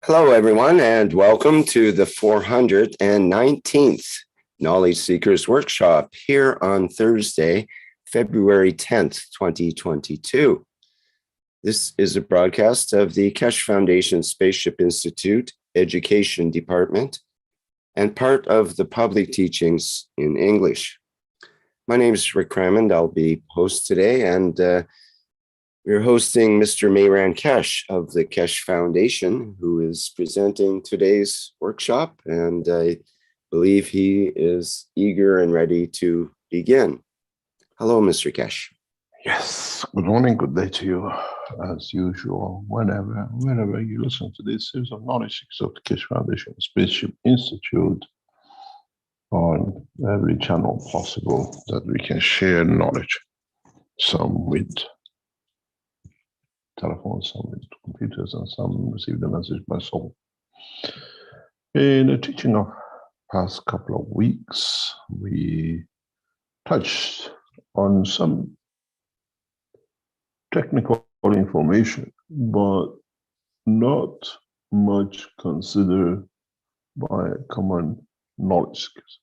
Hello, everyone, and welcome to the 419th Knowledge Seekers Workshop here on Thursday, February 10th, 2022. This is a broadcast of the Keshe Foundation Spaceship Institute Education Department and part of the public teachings in English. My name is Rick Crammond. I'll be host today, and we're hosting Mr. Mehran Keshe of the Keshe Foundation, who is presenting today's workshop, and I believe he is eager and ready to begin. Hello, Mr. Keshe. Yes, good morning, good day to you. As usual, wherever you listen to this series of knowledge of the Keshe Foundation Spaceship Institute, on every channel possible that we can share knowledge, some with telephones, some with computers, and some receive the message by soul. In the teaching of past couple of weeks, we touched on some technical information, but not much considered by common knowledge seekers.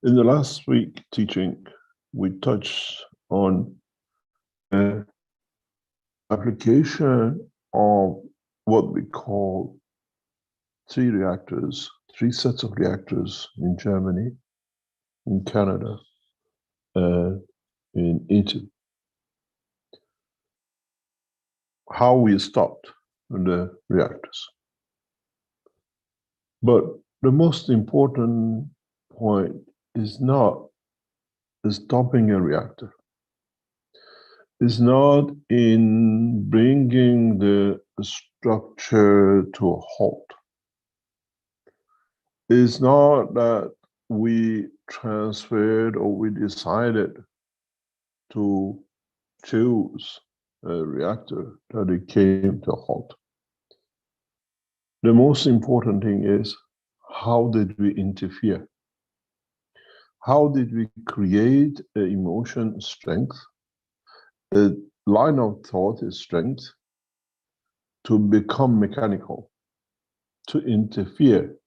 In the last week teaching, we touched on application of what we call three sets of reactors in Germany, in Canada, and in Italy. How we stopped the reactors. But the most important point is not stopping a reactor. It's not in bringing the structure to a halt. It's not that we transferred or we decided to choose a reactor that it came to a halt. The most important thing is, how did we interfere? How did we create an emotion strength? A line of thought is strength to become mechanical, to interfere,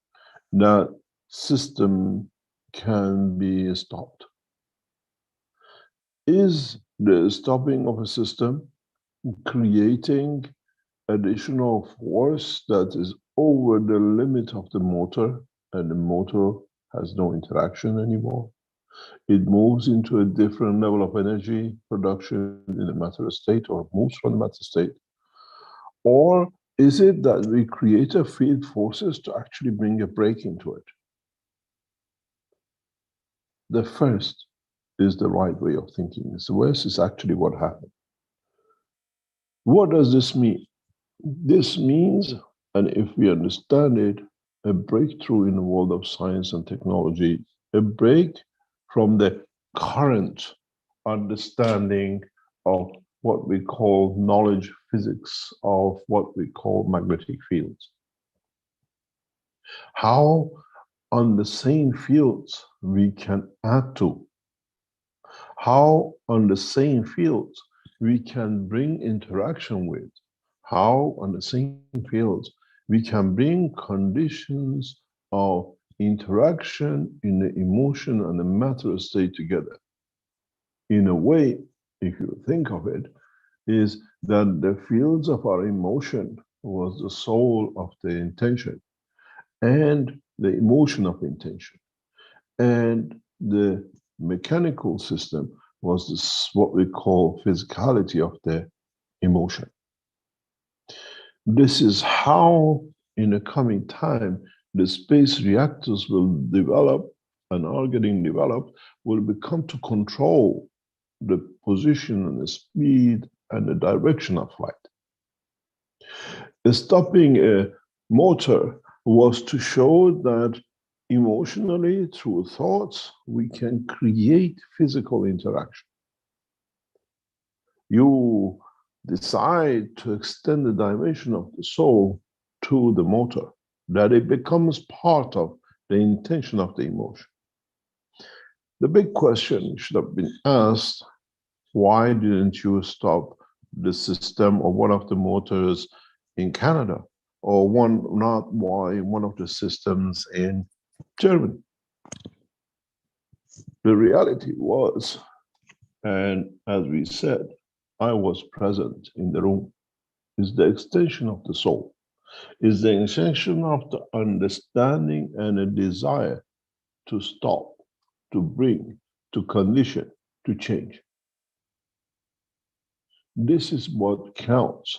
that system can be stopped. Is the stopping of a system creating additional force that is over the limit of the motor, and the motor has no interaction anymore? It moves into a different level of energy production in the matter state, or moves from the matter state? Or is it that we create a field forces to actually bring a break into it? The first is the right way of thinking. The worst is actually what happened. What does this mean? This means, and if we understand it, a breakthrough in the world of science and technology, a break from the current understanding of what we call knowledge physics, of what we call magnetic fields. How on the same fields we can add to, how on the same fields we can bring interaction with, how on the same fields we can bring conditions of interaction in the emotion and the matter state together. In a way, if you think of it, is that the fields of our emotion was the soul of the intention, and the emotion of intention, and the mechanical system was this, what we call physicality of the emotion. This is how, in the coming time, the space reactors will develop and are getting developed, will become to control the position and the speed and the direction of flight. Stopping a motor was to show that emotionally, through thoughts, we can create physical interaction. You decide to extend the dimension of the soul to the motor, that it becomes part of the intention of the emotion. The big question should have been asked, why didn't you stop the system of one of the motors in Canada? or not why one of the systems in Germany. The reality was, and as we said, I was present in the room, is the extension of the soul, is the extension of the understanding and a desire to stop, to bring, to condition, to change. This is what counts.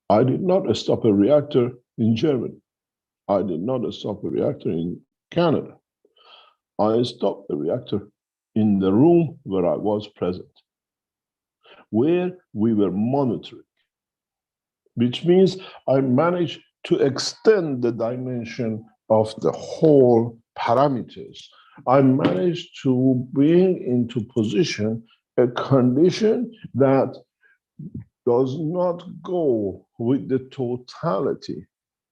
I did not stop a reactor in Germany. I did not stop a reactor in Canada. I stopped the reactor in the room where I was present, where we were monitoring, which means I managed to extend the dimension of the whole parameters. I managed to bring into position a condition that does not go with the totality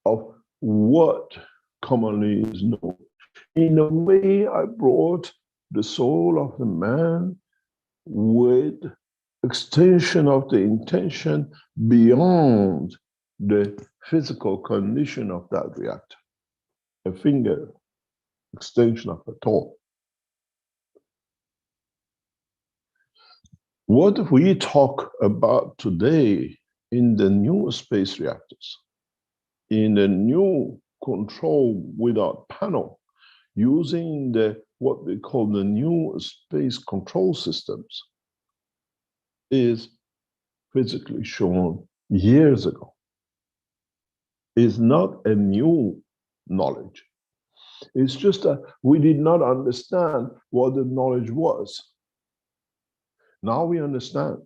of what commonly is known. In a way, I brought the soul of the man with extension of the intention beyond the physical condition of that reactor. A finger extension of a toe. What we talk about today in the new space reactors, in the new control without panel, using what we call the new space control systems, is physically shown years ago. Is not a new knowledge. It's just that we did not understand what the knowledge was. Now we understand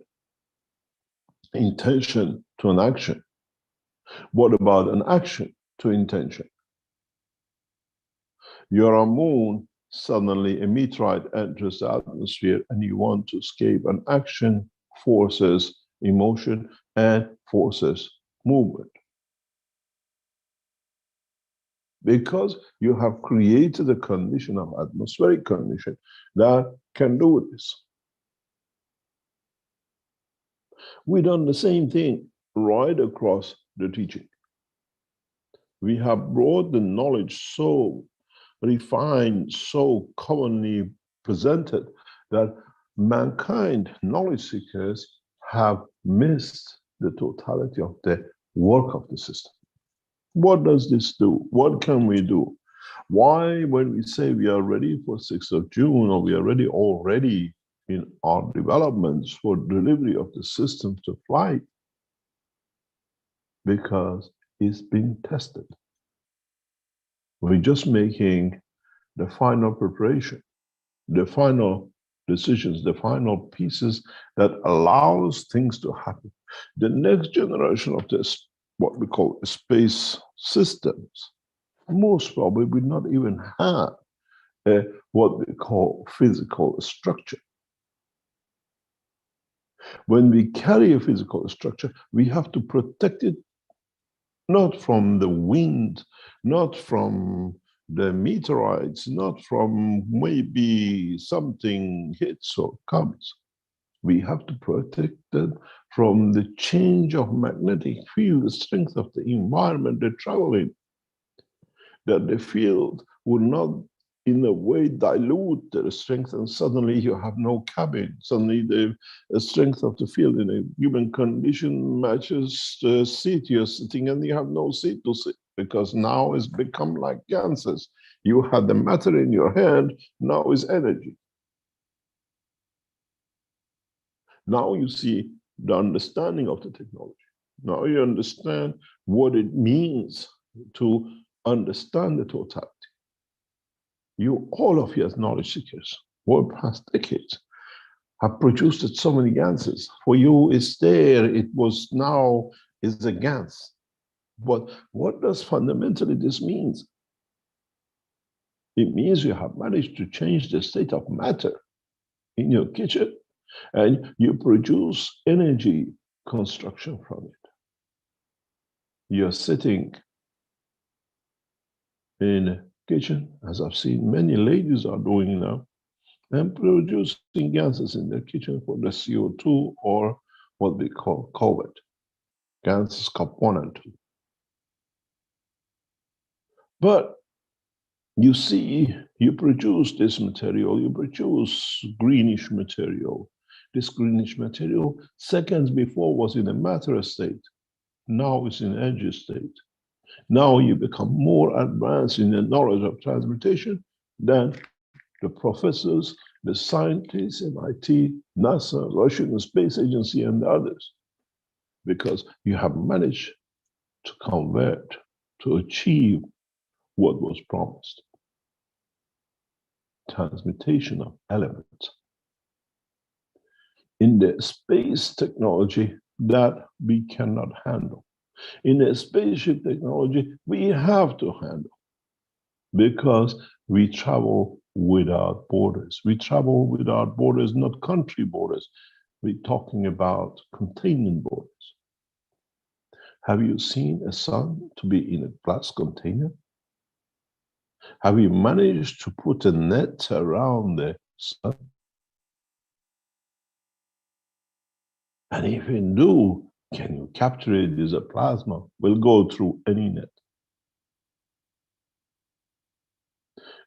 intention to an action. What about an action to intention? You're on moon, suddenly a meteorite enters the atmosphere and you want to escape. An action forces emotion and forces movement. Because you have created a condition of atmospheric condition that can do this. We've done the same thing right across the teaching. We have brought the knowledge so refined, so commonly presented that mankind, knowledge seekers, have missed the totality of the work of the system. What does this do? What can we do? Why, when we say we are ready for 6th of June, or we are ready already in our developments for delivery of the system to flight? Because it's been tested. We're just making the final preparation, the final decisions, the final pieces that allows things to happen. The next generation of this, what we call space systems, most probably will not even have what we call physical structure. When we carry a physical structure, we have to protect it not from the wind, not from the meteorites, not from maybe something hits or comes. We have to protect them from the change of magnetic field, the strength of the environment they travel in, that the field will not in a way dilute their strength and suddenly you have no cabin. Suddenly the strength of the field in a given condition matches the seat you're sitting and you have no seat to sit because now it's become like gases. You had the matter in your hand, now is energy. Now you see the understanding of the technology. Now you understand what it means to understand the totality. You, all of you as knowledge seekers, for the past decades, have produced so many ganses. For you, it's there, it was now, is a GANS. But what does fundamentally this mean? It means you have managed to change the state of matter in your kitchen and you produce energy construction from it. You're sitting in a kitchen, as I've seen many ladies are doing now, and producing gases in their kitchen for the CO2 or what we call COVID, gases COP 1 and 2. But you see, you produce this material, you produce greenish material. This greenish material, seconds before, was in a matter state. Now it's in energy state. Now you become more advanced in the knowledge of transmutation than the professors, the scientists, MIT, NASA, Russian Space Agency, and the others, because you have managed to convert, to achieve what was promised. Transmutation of elements. In the space technology that we cannot handle. In the spaceship technology, we have to handle, because we travel without borders. We travel without borders, not country borders. We're talking about containment borders. Have you seen a sun to be in a glass container? Have you managed to put a net around the sun? And if you do, can you capture it as a plasma? Will go through any net.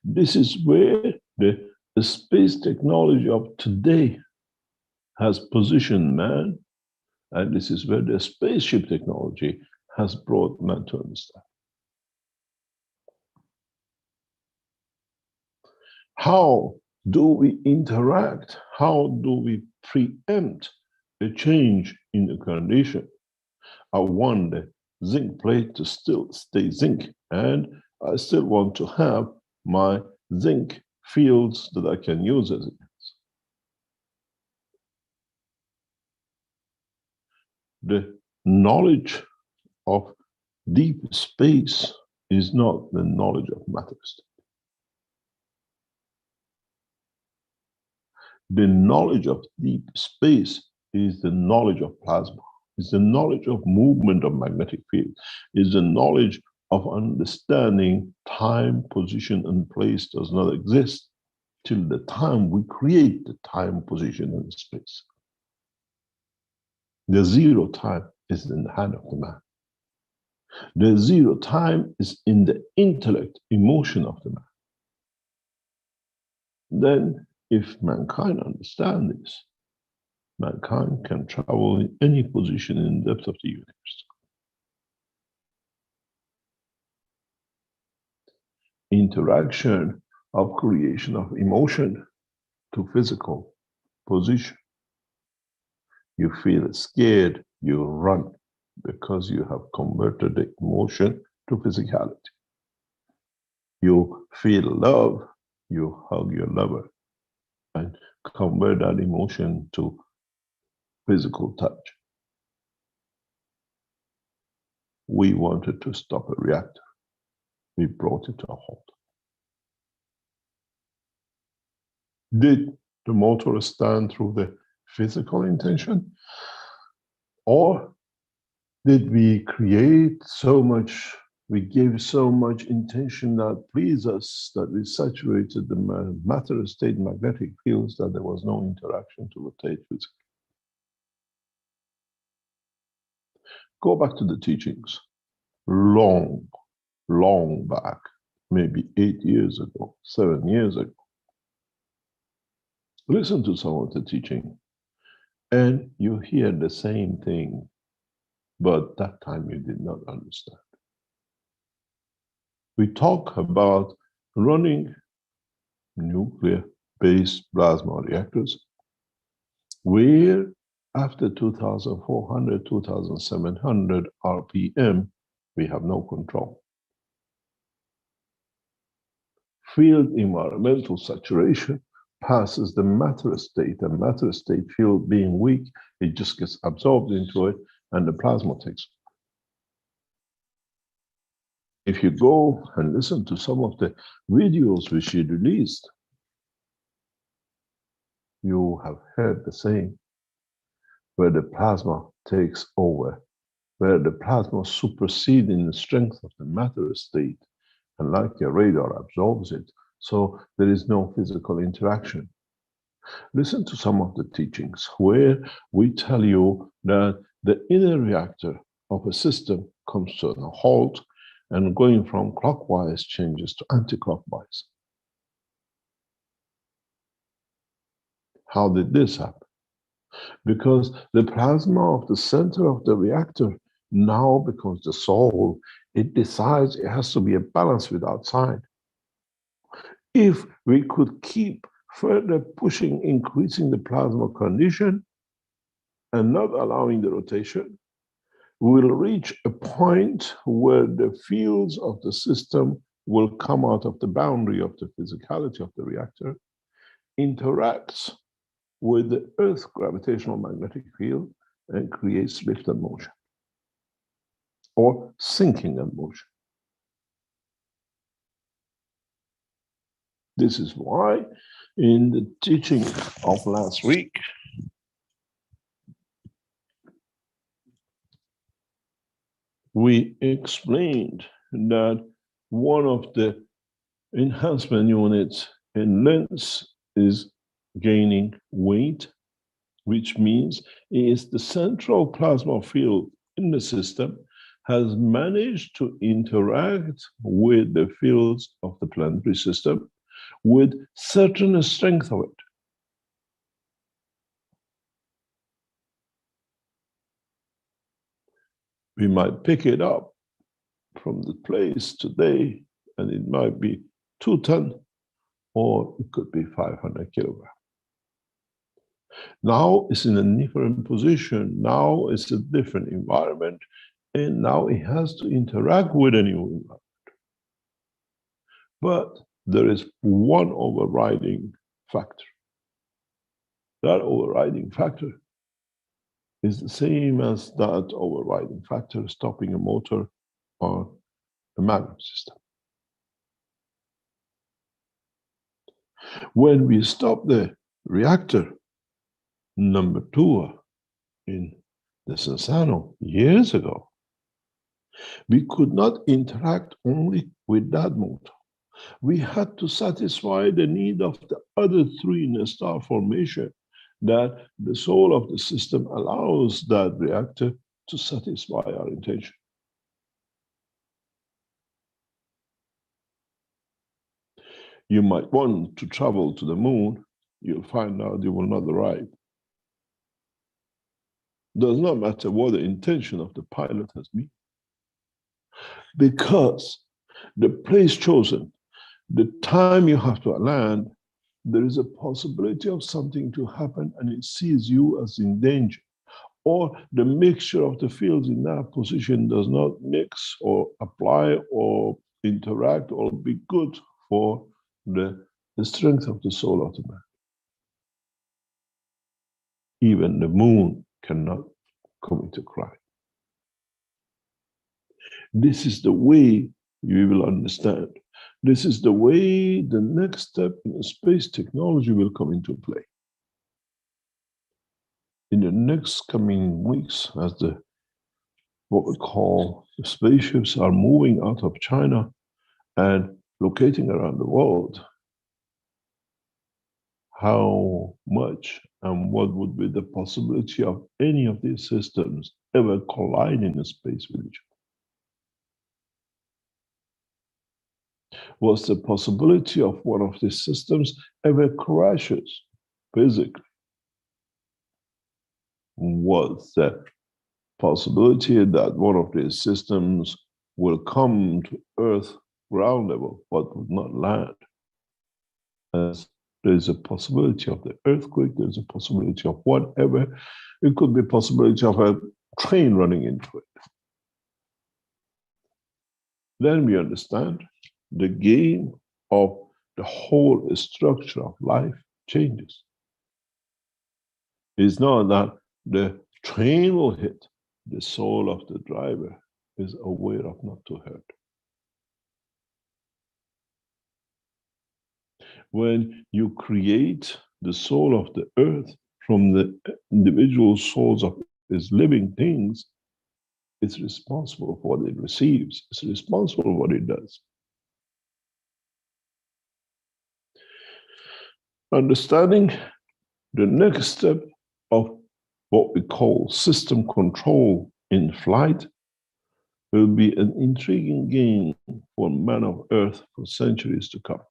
This is where the space technology of today has positioned man, and this is where the spaceship technology has brought man to understand. How do we interact? How do we preempt a change in the condition? I want the zinc plate to still stay zinc, and I still want to have my zinc fields that I can use as it is. The knowledge of deep space is not the knowledge of matter state. The knowledge of deep space is the knowledge of plasma, is the knowledge of movement of magnetic field, is the knowledge of understanding time, position, and place does not exist till the time we create the time, position, and space. The zero time is in the hand of the man. The zero time is in the intellect, emotion of the man. Then, if mankind understands this, mankind can travel in any position in the depth of the universe. Interaction of creation of emotion to physical position. You feel scared, you run, because you have converted the emotion to physicality. You feel love, you hug your lover, and convert that emotion to physical touch. We wanted to stop a reactor. We brought it to a halt. Did the motor stand through the physical intention? Or did we create so much, we gave so much intention that pleased us, that we saturated the matter state magnetic fields that there was no interaction to rotate physically? Go back to the teachings. Long back, maybe 8 years ago, 7 years ago. Listen to some of the teaching, and you hear the same thing, but that time you did not understand. We talk about running nuclear-based plasma reactors, where after 2,400, 2,700 RPM, we have no control. Field environmental saturation passes the matter state, and matter state field being weak, it just gets absorbed into it, and the plasma takes. If you go and listen to some of the videos which she released, you have heard the same, where the plasma takes over, where the plasma supersedes in the strength of the matter state, and like your radar absorbs it, so there is no physical interaction. Listen to some of the teachings where we tell you that the inner reactor of a system comes to a halt and going from clockwise changes to anti-clockwise. How did this happen? Because the plasma of the center of the reactor now becomes the soul. It decides it has to be a balance with outside. If we could keep further pushing, increasing the plasma condition and not allowing the rotation, we'll reach a point where the fields of the system will come out of the boundary of the physicality of the reactor, interacts with the Earth's gravitational magnetic field, and creates lift and motion, or sinking and motion. This is why in the teaching of last week, we explained that one of the enhancement units in length is gaining weight, which means is the central plasma field in the system has managed to interact with the fields of the planetary system with certain strength of it. We might pick it up from the place today, and it might be 2 tons, or it could be 500 kilograms. Now it's in a different position. Now it's a different environment, and now it has to interact with a new environment. But there is one overriding factor. That overriding factor is the same as that overriding factor stopping a motor or a magnet system. When we stopped the reactor number 2 in the Sensano years ago, we could not interact only with that motor. We had to satisfy the need of the other 3 in the star formation, that the soul of the system allows that reactor to satisfy our intention. You might want to travel to the moon, you'll find out you will not arrive. Does not matter what the intention of the pilot has been, because the place chosen, the time you have to land, there is a possibility of something to happen and it sees you as in danger. Or the mixture of the fields in that position does not mix or apply or interact or be good for the strength of the soul of the man. Even the moon cannot come into cry. This is the way you will understand. This is the way the next step in space technology will come into play. In the next coming weeks, as what we call the spaceships are moving out of China and locating around the world, how much and what would be the possibility of any of these systems ever colliding in space with each other? Was the possibility of one of these systems ever crashes physically? Was the possibility that one of these systems will come to Earth ground level but would not land? As there's a possibility of the earthquake, there's a possibility of whatever. It could be a possibility of a train running into it. Then we understand the game of the whole structure of life changes. It's not that the train will hit, the soul of the driver is aware of not to hurt. When you create the soul of the earth from the individual souls of its living things, it's responsible for what it receives, it's responsible for what it does. Understanding the next step of what we call system control in flight will be an intriguing game for man of earth for centuries to come.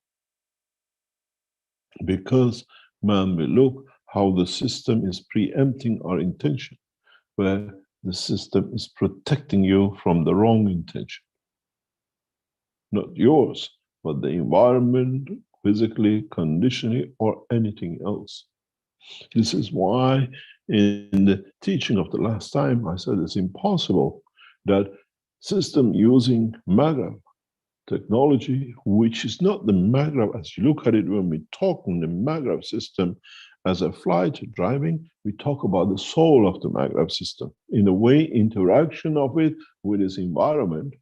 Because man will look how the system is preempting our intention, where the system is protecting you from the wrong intention. Not yours, but the environment, physically, conditionally, or anything else. This is why in the teaching of the last time, I said it's impossible that system using MAGRAV technology, which is not the MAGRAV as you look at it when we talk in the MAGRAV system as a flight driving, we talk about the soul of the MAGRAV system. In a way, interaction of it with its environment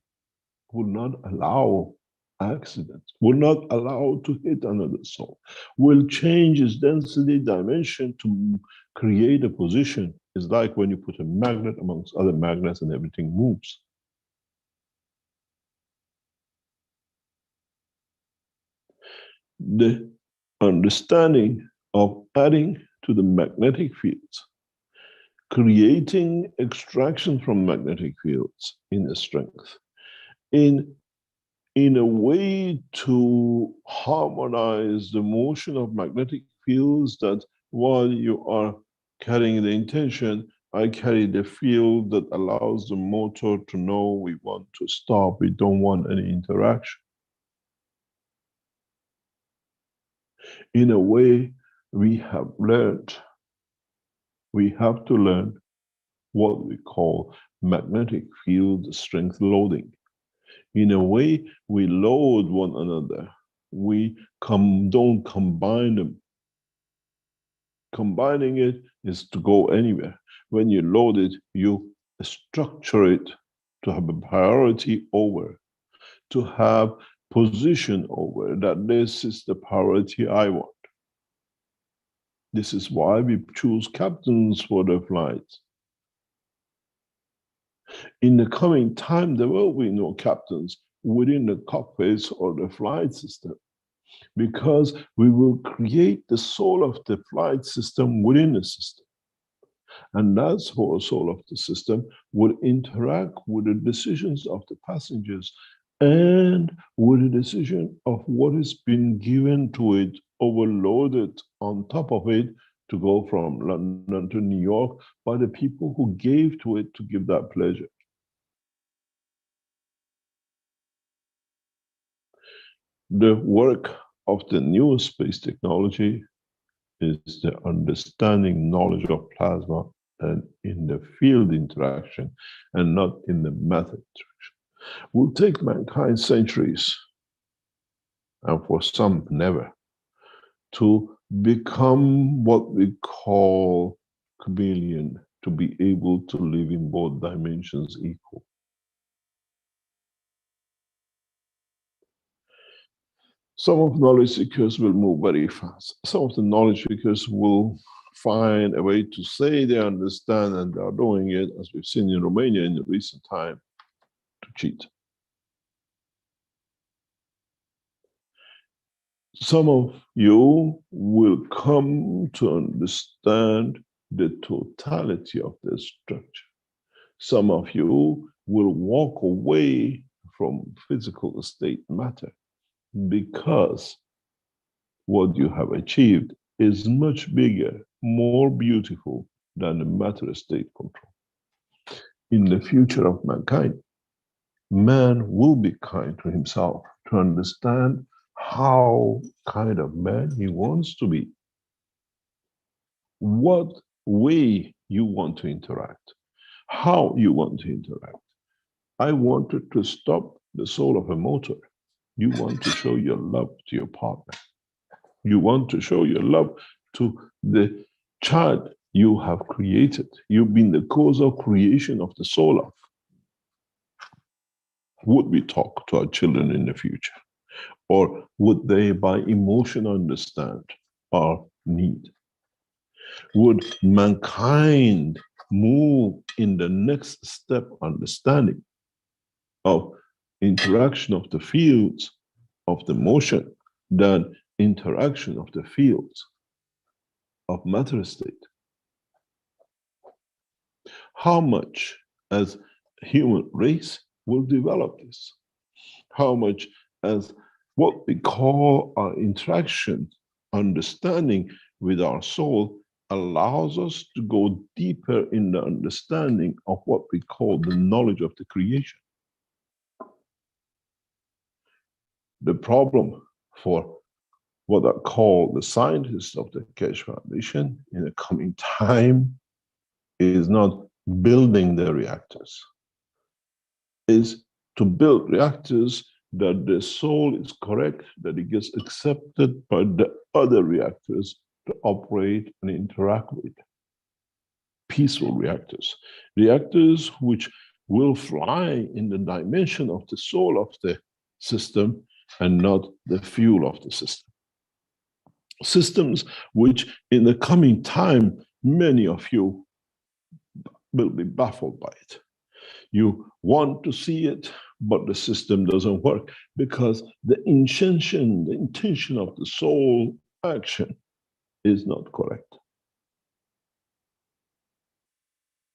would not allow accidents, will not allow to hit another soul, will change its density dimension to create a position. It's like when you put a magnet amongst other magnets and everything moves. The understanding of adding to the magnetic fields, creating extraction from magnetic fields in a strength, in a way to harmonize the motion of magnetic fields, that while you are carrying the intention, I carry the field that allows the motor to know we want to stop, we don't want any interaction. In a way, we have learned, we have to learn what we call magnetic field strength loading. In a way, we load one another. We don't combine them. Combining it is to go anywhere. When you load it, you structure it to have a priority over, to have position over, that this is the priority I want. This is why we choose captains for the flights. In the coming time, there will be no captains within the cockpits or the flight system, because we will create the soul of the flight system within the system. And that soul of the system will interact with the decisions of the passengers and with the decision of what has been given to it, overloaded on top of it, to go from London to New York by the people who gave to it to give that pleasure. The work of the new space technology is the understanding knowledge of plasma and in the field interaction, and not in the method interaction. Will take mankind centuries, and for some never, to become what we call chameleon, to be able to live in both dimensions equal. Some of knowledge seekers will move very fast. Some of the knowledge seekers will find a way to say they understand, and they are doing it, as we've seen in Romania in the recent time, to cheat. Some of you will come to understand the totality of the structure. Some of you will walk away from physical state matter, because what you have achieved is much bigger, more beautiful than the matter state control. In the future of mankind, man will be kind to himself to understand how kind of man he wants to be, what way you want to interact, how you want to interact. I wanted to stop the soul of a motor. You want to show your love to your partner. You want to show your love to the child you have created. You've been the cause of creation of the soul of. Would we talk to our children in the future? Or would they, by emotion, understand our need? Would mankind move in the next step, understanding of interaction of the fields of the motion than interaction of the fields of matter state? How much as human race will develop this. How much as what we call our interaction, understanding with our soul allows us to go deeper in the understanding of what we call the knowledge of the creation. The problem for what I call the scientists of the Keshe Foundation in the coming time is not building the reactors, is to build reactors that the soul is correct, that it gets accepted by the other reactors to operate and interact with. Peaceful reactors. Reactors which will fly in the dimension of the soul of the system and not the fuel of the system. Systems which in the coming time, many of you will be baffled by it. You want to see it, but the system doesn't work because the intention of the soul action is not correct.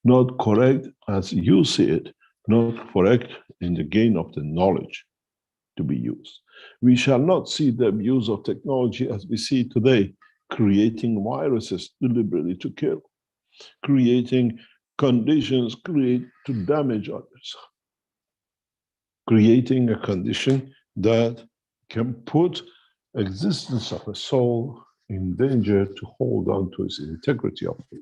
Not correct as you see it, not correct in the gain of the knowledge to be used. We shall not see the abuse of technology as we see today, creating viruses deliberately to kill, creating conditions to damage others, creating a condition that can put existence of a soul in danger to hold on to its integrity of it.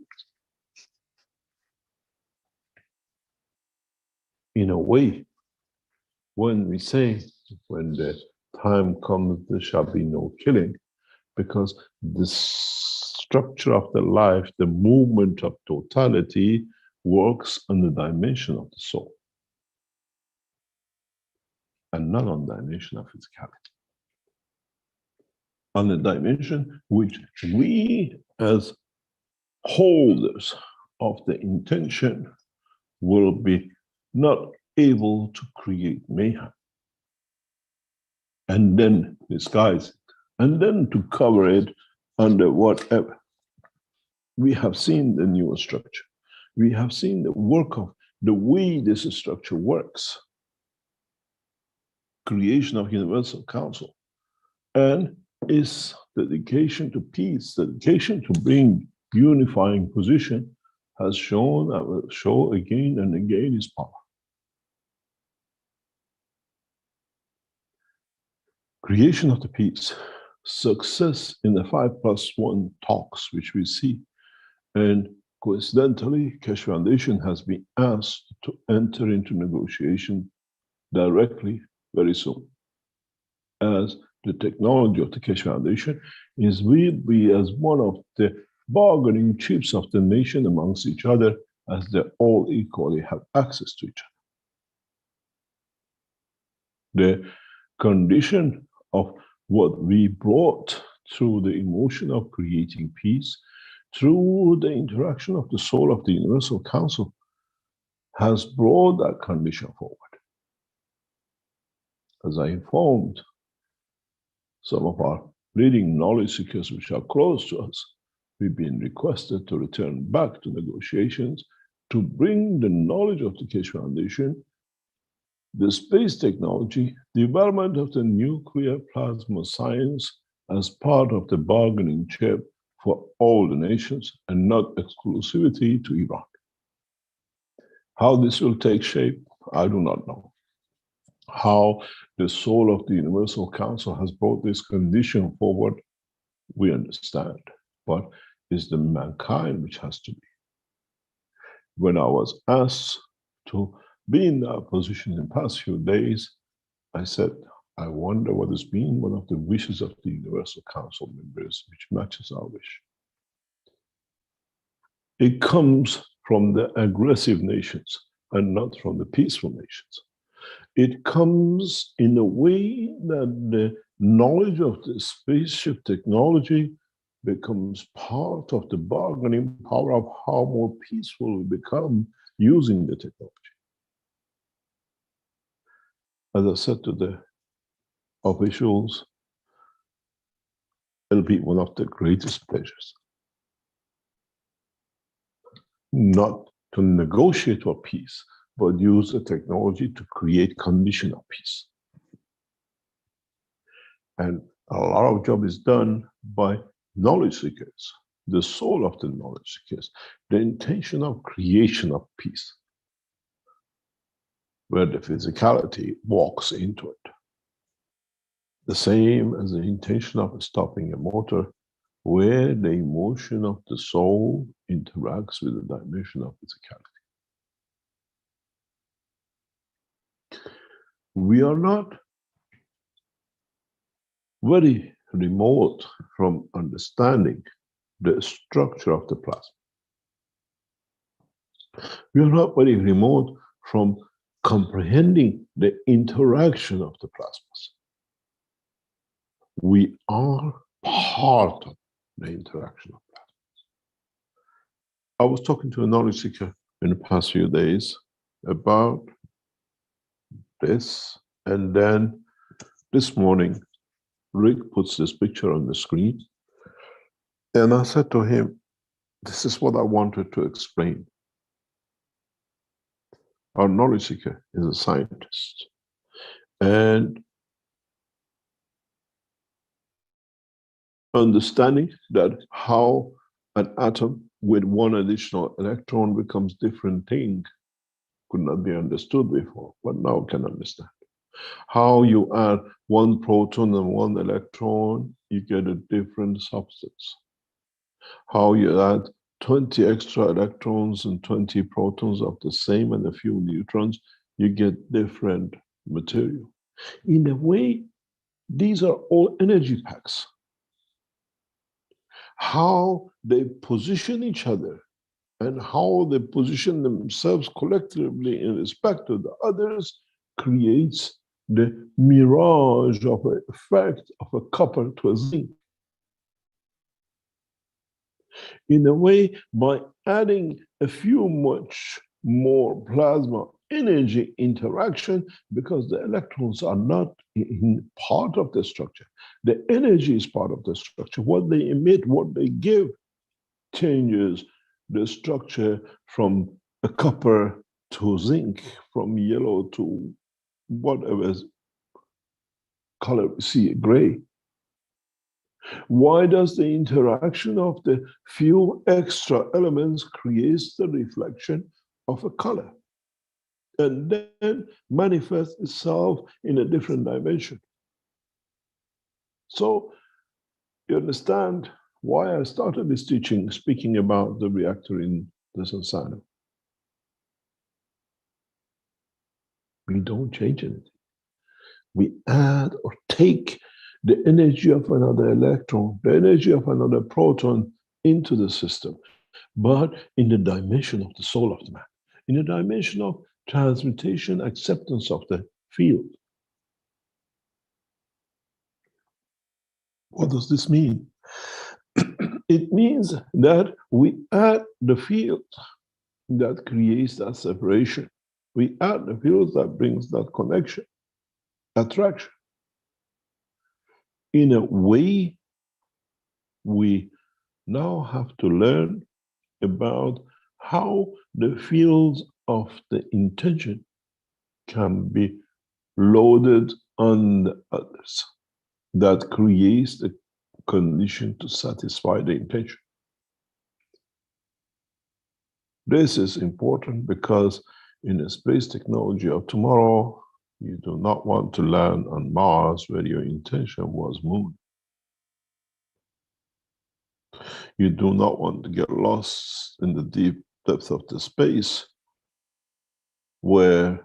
In a way, when we say, when the time comes, there shall be no killing, because the structure of the life, the movement of totality works on the dimension of the soul and not on the dimension of physicality. On the dimension which we as holders of the intention will be not able to create mayhem and then disguise it and then to cover it under whatever. We have seen the newer structure. We have seen the work of the way this structure works. Creation of Universal Council and its dedication to peace, dedication to bring unifying position has shown and will show again and again its power. Creation of the peace, success in the 5+1 talks which we see, and coincidentally, Keshe Foundation has been asked to enter into negotiation directly very soon, as the technology of the Keshe Foundation will be as one of the bargaining chips of the nation amongst each other, as they all equally have access to each other. The condition of what we brought through the emotion of creating peace, through the interaction of the soul of the Universal Council, has brought that condition forward. As I informed some of our leading knowledge seekers which are close to us, we've been requested to return back to negotiations to bring the knowledge of the Keshe Foundation, the space technology, development of the nuclear plasma science as part of the bargaining chip for all the nations and not exclusivity to Iran. How this will take shape, I do not know. How the soul of the Universal Council has brought this condition forward, we understand, but it's the mankind which has to be. When I was asked to be in that position in the past few days, I said, I wonder what has been one of the wishes of the Universal Council members, which matches our wish. It comes from the aggressive nations and not from the peaceful nations. It comes in a way that the knowledge of the spaceship technology becomes part of the bargaining power of how more peaceful we become using the technology. As I said to the officials, it'll be one of the greatest pleasures not to negotiate for peace, but use the technology to create condition of peace. And a lot of job is done by knowledge seekers, the soul of the knowledge seekers, the intention of creation of peace, where the physicality walks into it. The same as the intention of stopping a motor, where the emotion of the soul interacts with the dimension of physicality. We are not very remote from understanding the structure of the plasma. We are not very remote from comprehending the interaction of the plasmas. We are part of the interaction of plasmas. I was talking to a knowledge seeker in the past few days about this, and then this morning, Rick puts this picture on the screen, and I said to him, this is what I wanted to explain. Our knowledge seeker is a scientist, and understanding that how an atom with one additional electron becomes different thing could not be understood before, but now can understand. How you add one proton and one electron, you get a different substance. How you add 20 extra electrons and 20 protons of the same and a few neutrons, you get different material. In a way, these are all energy packs. How they position each other and how they position themselves collectively in respect to the others creates the mirage of an effect of a copper to a zinc. In a way, by adding a few much more plasma energy interaction, because the electrons are not in part of the structure. The energy is part of the structure. What they emit, what they give, changes the structure from a copper to zinc, from yellow to whatever color we see, gray. Why does the interaction of the few extra elements creates the reflection of a color and then manifests itself in a different dimension? So you understand why I started this teaching speaking about the reactor in the Sansano. We don't change anything. We add or take the energy of another electron, the energy of another proton into the system, but in the dimension of the soul of the man, in the dimension of transmutation, acceptance of the field. What does this mean? It means that we add the field that creates that separation. We add the field that brings that connection, attraction. In a way, we now have to learn about how the fields of the intention can be loaded on the others. That creates the condition to satisfy the intention. This is important because in the space technology of tomorrow, you do not want to land on Mars where your intention was moon. You do not want to get lost in the deep depths of the space where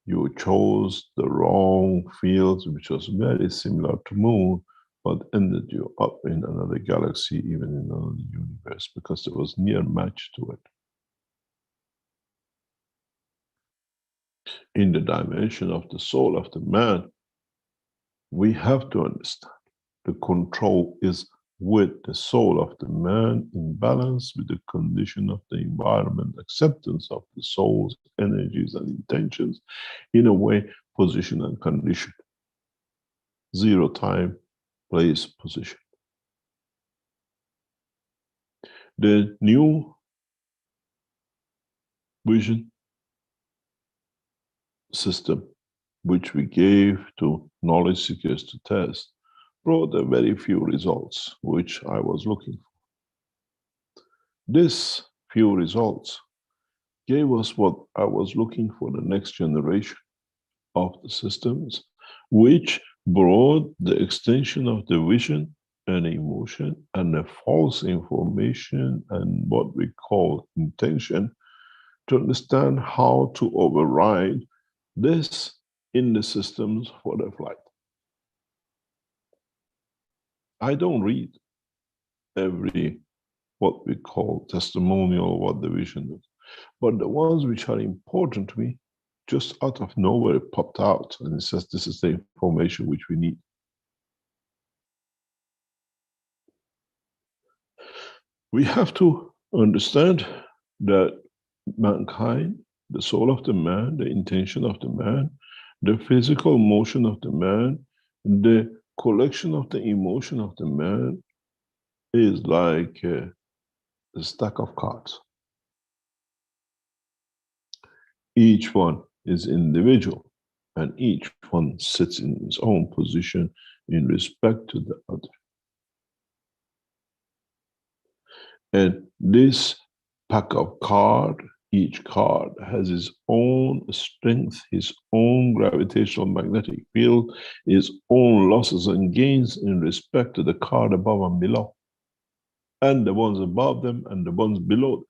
you chose the wrong field, which was very similar to moon, but ended you up in another galaxy, even in another universe, because there was near match to it. In the dimension of the soul of the man, we have to understand the control is with the soul of the man in balance with the condition of the environment, acceptance of the soul's energies and intentions, in a way, position and condition. Zero time, place, position. The new vision system, which we gave to knowledge seekers to test, brought a very few results, which I was looking for. This few results gave us what I was looking for, the next generation of the systems, which brought the extension of the vision and emotion and the false information and what we call intention to understand how to override this in the systems for the flight. I don't read every what we call testimonial, what the vision is, but the ones which are important to me, just out of nowhere it popped out and it says this is the information which we need. We have to understand that mankind, the soul of the man, the intention of the man, the physical motion of the man, the collection of the emotion of the man is like a stack of cards. Each one is individual and each one sits in its own position in respect to the other. And this pack of cards, each card has its own strength, its own gravitational magnetic field, its own losses and gains in respect to the card above and below, and the ones above them and the ones below them.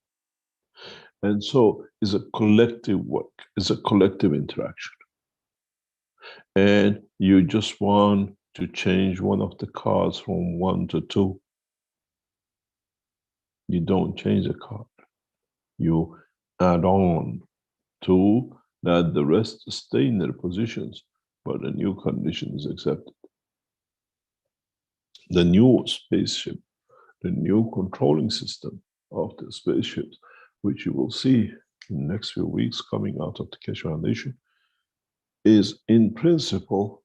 And so it's a collective work, it's a collective interaction. And you just want to change one of the cards from 1 to 2. You don't change the card. You add on to that the rest stay in their positions, but a new condition is accepted. The new spaceship, the new controlling system of the spaceships, which you will see in the next few weeks coming out of the Keshe Foundation, is in principle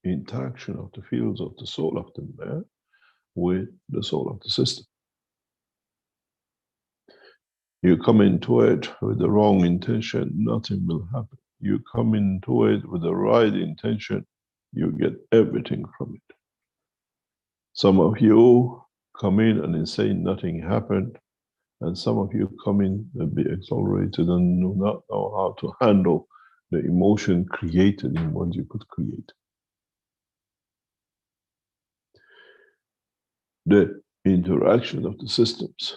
interaction of the fields of the soul of the man with the soul of the system. You come into it with the wrong intention, nothing will happen. You come into it with the right intention, you get everything from it. Some of you come in and say nothing happened, and some of you come in and be accelerated and do not know how to handle the emotion created in what you could create. The interaction of the systems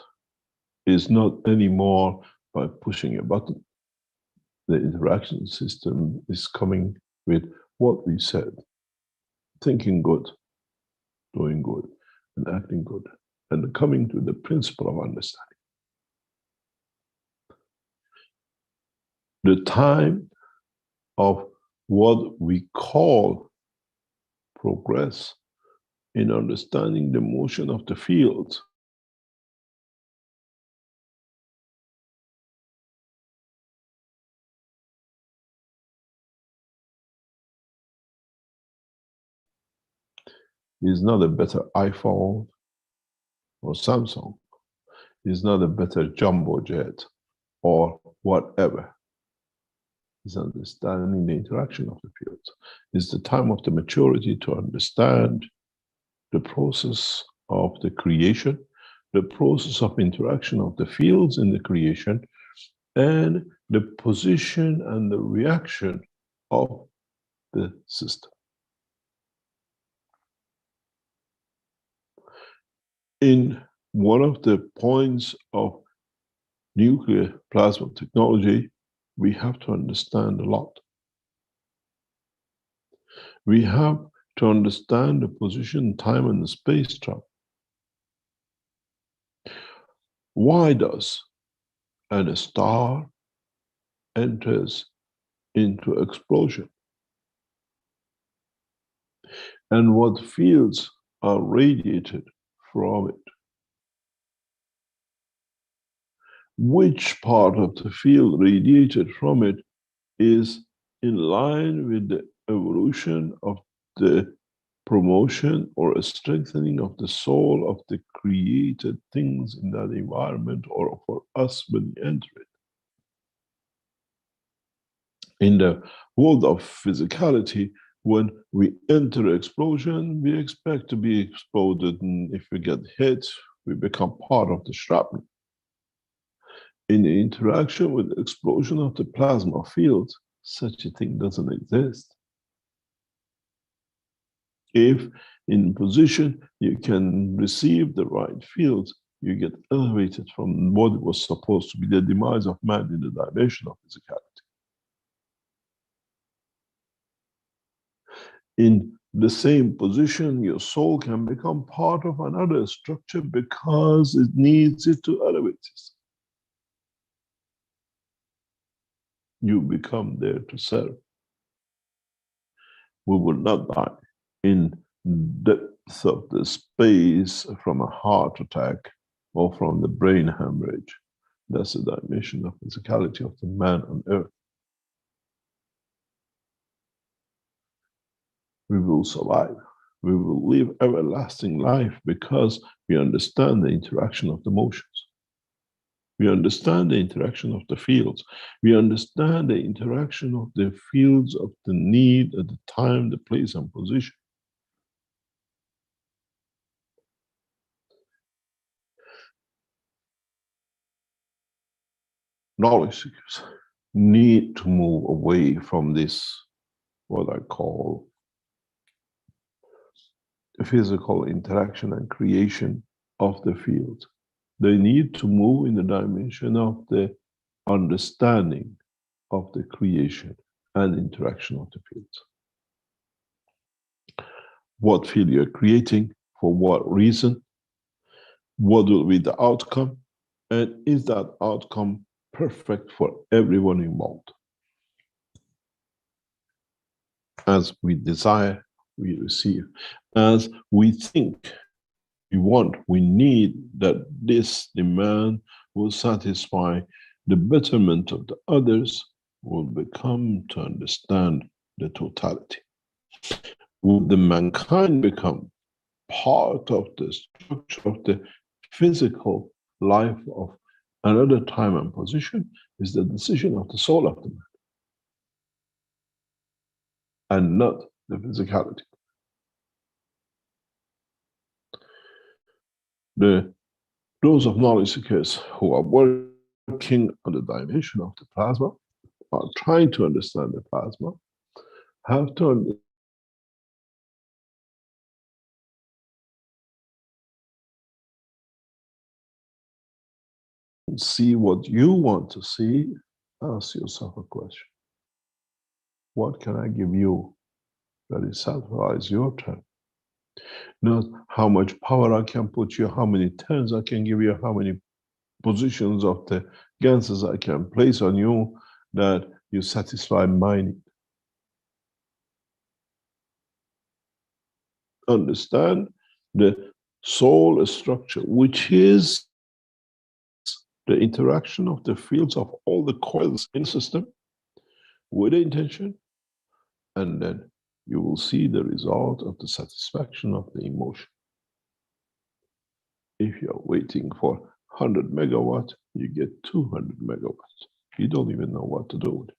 is not anymore by pushing a button. The interaction system is coming with what we said, thinking good, doing good, and acting good, and coming to the principle of understanding. The time of what we call progress in understanding the motion of the field is not a better iPhone or Samsung, is not a better jumbo jet or whatever. Is understanding the interaction of the fields. It's the time of the maturity to understand the process of the creation, the process of interaction of the fields in the creation, and the position and the reaction of the system. In one of the points of nuclear plasma technology, we have to understand a lot. We have to understand the position, time, and the space travel. Why does a star enters into explosion? And what fields are radiated from it? Which part of the field radiated from it is in line with the evolution of the promotion or a strengthening of the soul of the created things in that environment, or for us when we enter it? In the world of physicality, when we enter an explosion, we expect to be exploded, and if we get hit, we become part of the shrapnel. In the interaction with the explosion of the plasma field, such a thing doesn't exist. If in position you can receive the right field, you get elevated from what was supposed to be the demise of man in the dimension of physicality. In the same position, your soul can become part of another structure because it needs it to elevate itself. You become there to serve. We will not die in depth of the space from a heart attack or from the brain hemorrhage. That's the dimension of physicality of the man on earth. We will survive. We will live everlasting life because we understand the interaction of the motions. We understand the interaction of the fields. We understand the interaction of the fields of the need at the time, the place, and position. Knowledge seekers need to move away from this, what I call physical interaction and creation of the field. They need to move in the dimension of the understanding of the creation and interaction of the fields. What field you're creating, for what reason, what will be the outcome, and is that outcome perfect for everyone involved? As we desire, we receive. As we think, we want, we need that this demand will satisfy the betterment of the others, will become to understand the totality. Will the mankind become part of the structure of the physical life of another time and position is the decision of the soul of the man, and not the physicality. Those of knowledge seekers who are working on the dimension of the plasma, are trying to understand the plasma, have to see what you want to see. Ask yourself a question. What can I give you that is satisfies your turn? Not how much power I can put you, how many turns I can give you, how many positions of the ganses I can place on you that you satisfy my need. Understand the soul structure, which is the interaction of the fields of all the coils in the system with the intention, and then you will see the result of the satisfaction of the emotion. If you're waiting for 100 megawatts, you get 200 megawatts. You don't even know what to do with it.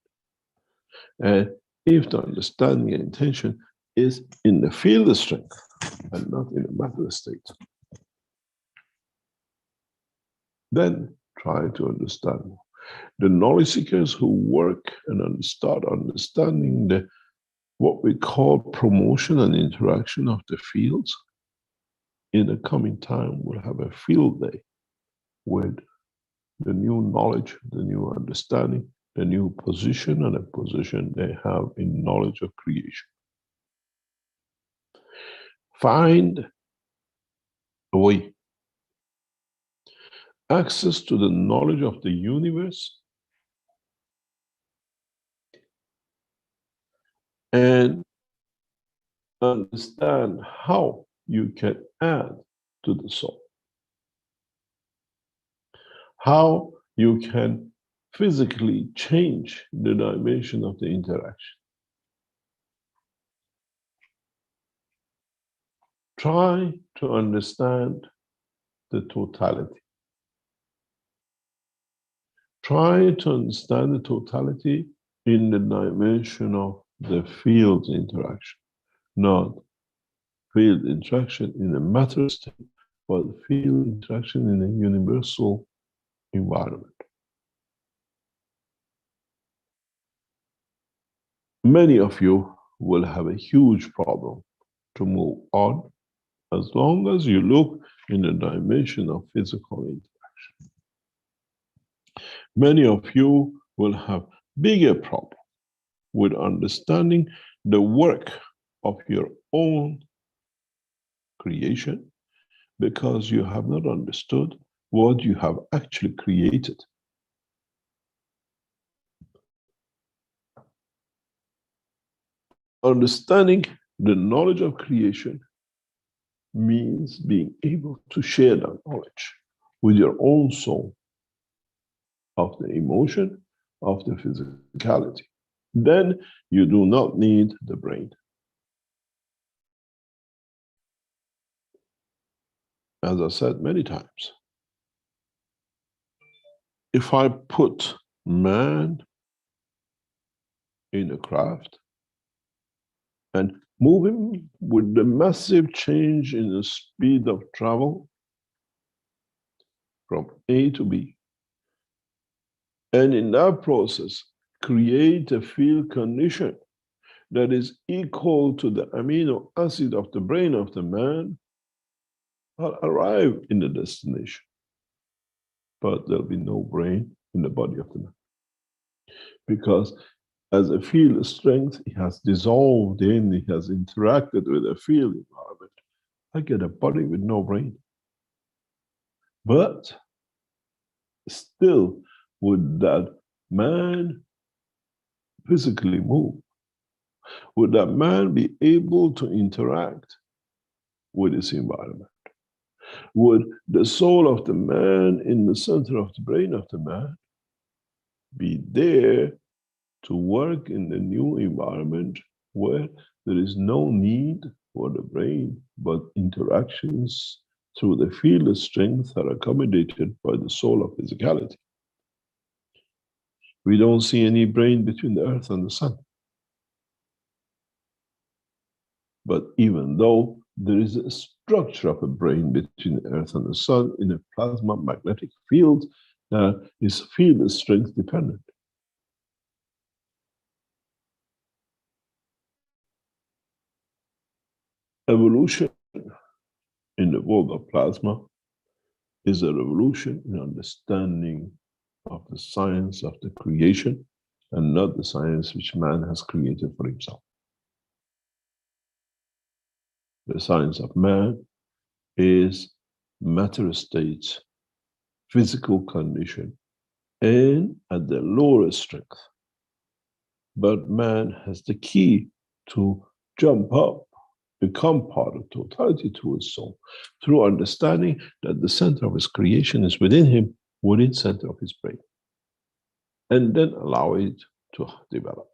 And if the understanding and intention is in the field strength and not in the matter state, then try to understand. The knowledge seekers who work and start understanding the what we call promotion and interaction of the fields, in the coming time will have a field day with the new knowledge, the new understanding, the new position and a position they have in knowledge of creation. Find a way. Access to the knowledge of the universe and understand how you can add to the soul. How you can physically change the dimension of the interaction. Try to understand the totality. Try to understand the totality in the dimension of the field interaction, not field interaction in a matter state, but field interaction in a universal environment. Many of you will have a huge problem to move on as long as you look in the dimension of physical interaction. Many of you will have bigger problem with understanding the work of your own creation because you have not understood what you have actually created. Understanding the knowledge of creation means being able to share that knowledge with your own soul of the emotion, of the physicality. Then you do not need the brain. As I said many times, if I put man in a craft and move him with the massive change in the speed of travel from A to B, and in that process, create a field condition that is equal to the amino acid of the brain of the man, I'll arrive in the destination. But there'll be no brain in the body of the man. Because as a field strength, it has dissolved in, it has interacted with a field environment. I get a body with no brain. But still, would that man physically move? Would that man be able to interact with his environment? Would the soul of the man in the center of the brain of the man be there to work in the new environment where there is no need for the brain, but interactions through the field of strength are accommodated by the soul of physicality? We don't see any brain between the earth and the sun. But even though there is a structure of a brain between the earth and the sun in a plasma magnetic field that is field strength dependent. Evolution in the world of plasma is a revolution in understanding of the science of the creation and not the science which man has created for himself. The science of man is matter states, physical condition, and at the lower strength. But man has the key to jump up, become part of totality to his soul, through understanding that the center of his creation is within him, within the center of his brain. And then allow it to develop.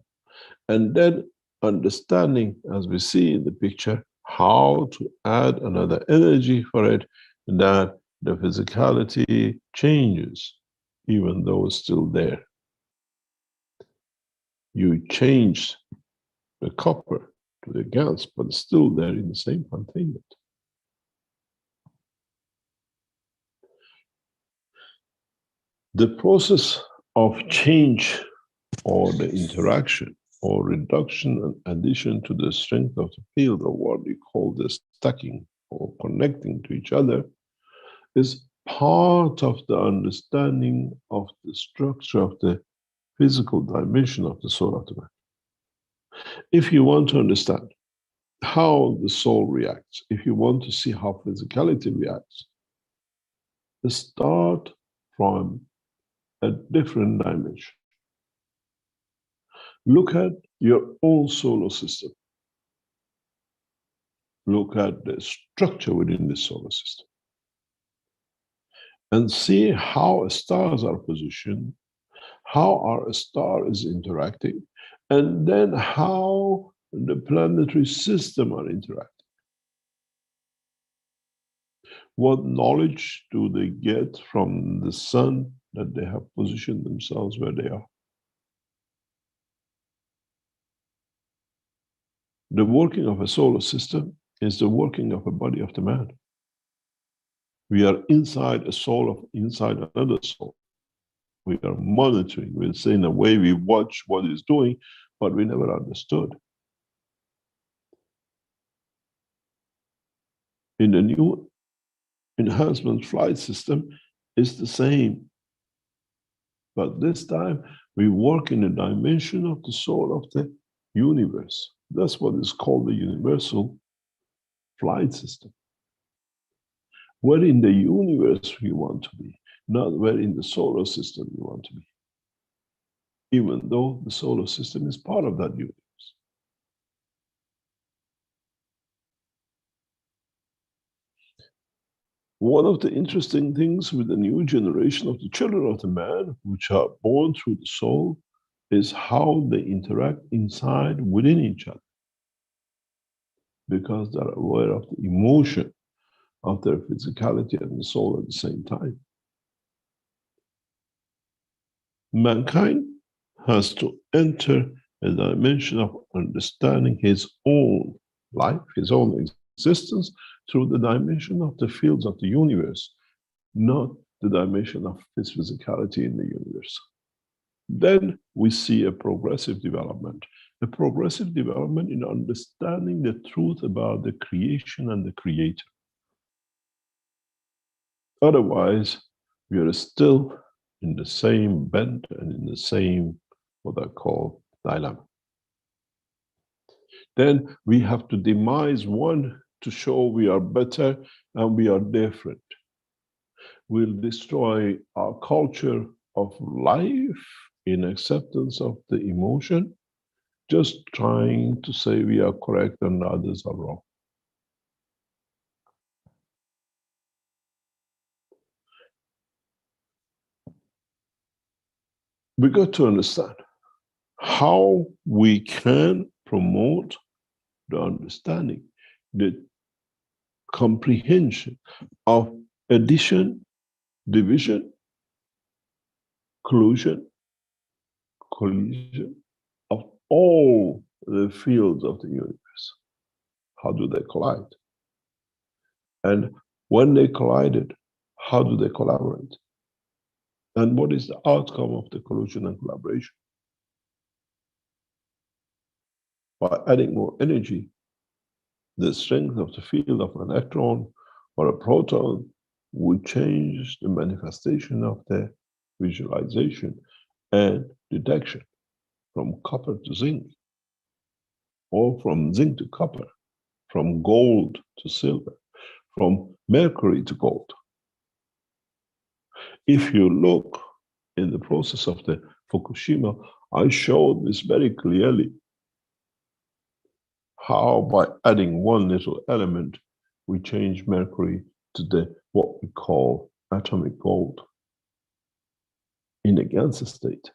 And then understanding, as we see in the picture, how to add another energy for it, that the physicality changes, even though it's still there. You change the copper to the gas, but it's still there in the same containment. The process of change or the interaction or reduction and addition to the strength of the field, or what we call the stacking or connecting to each other, is part of the understanding of the structure of the physical dimension of the soul of the man. If you want to understand how the soul reacts, if you want to see how physicality reacts, start from a different dimension. Look at your own solar system. Look at the structure within the solar system. And see how stars are positioned, how our star is interacting, and then how the planetary system are interacting. What knowledge do they get from the sun that they have positioned themselves where they are? The working of a solar system is the working of a body of the man. We are inside a soul inside another soul. We are monitoring. We're saying, in a way, we watch what he's doing, but we never understood. In the new enhancement flight system, it's the same. But this time, we work in the dimension of the soul of the universe. That's what is called the universal flight system. Where in the universe you want to be, not where in the solar system you want to be. Even though the solar system is part of that universe. One of the interesting things with the new generation of the children of the man, which are born through the soul, is how they interact inside within each other. Because they're aware of the emotion of their physicality and the soul at the same time. Mankind has to enter a dimension of understanding his own life, his own existence, through the dimension of the fields of the universe, not the dimension of his physicality in the universe. Then we see a progressive development in understanding the truth about the creation and the creator. Otherwise, we are still in the same bent and in the same, what I call, dilemma. Then we have to demise one to show we are better and we are different. We'll destroy our culture of life in acceptance of the emotion, just trying to say we are correct and others are wrong. We got to understand how we can promote the understanding, the comprehension of addition, division, collusion of all the fields of the universe. How do they collide? And when they collided, how do they collaborate? And what is the outcome of the collusion and collaboration? By adding more energy, the strength of the field of an electron or a proton would change the manifestation of the visualization and detection from copper to zinc, or from zinc to copper, from gold to silver, from mercury to gold. If you look in the process of the Fukushima, I showed this very clearly, how by adding one little element, we change mercury to the what we call atomic gold in a Ganser state.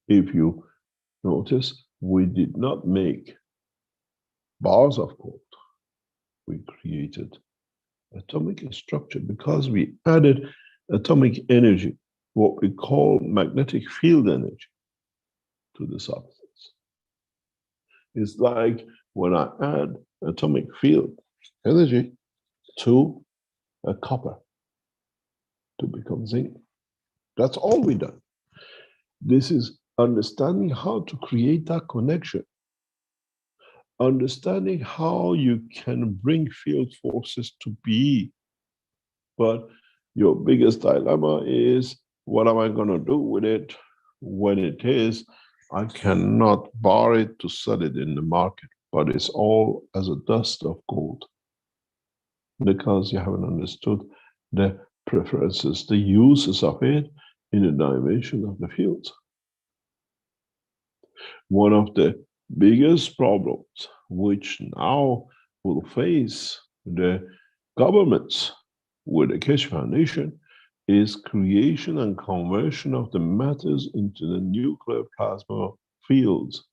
If you notice, we did not make bars of gold. We created atomic structure because we added atomic energy, what we call magnetic field energy, to the substance. It's like when I add atomic field energy to a copper to become zinc. That's all we done. This is understanding how to create that connection. Understanding how you can bring field forces to be. But your biggest dilemma is, what am I going to do with it when it is? I cannot bar it to sell it in the market, but it's all as a dust of gold. Because you haven't understood the preferences, the uses of it in the dimension of the fields. One of the biggest problems which now will face the governments with the Keshe Foundation is creation and conversion of the matters into the nuclear plasma fields,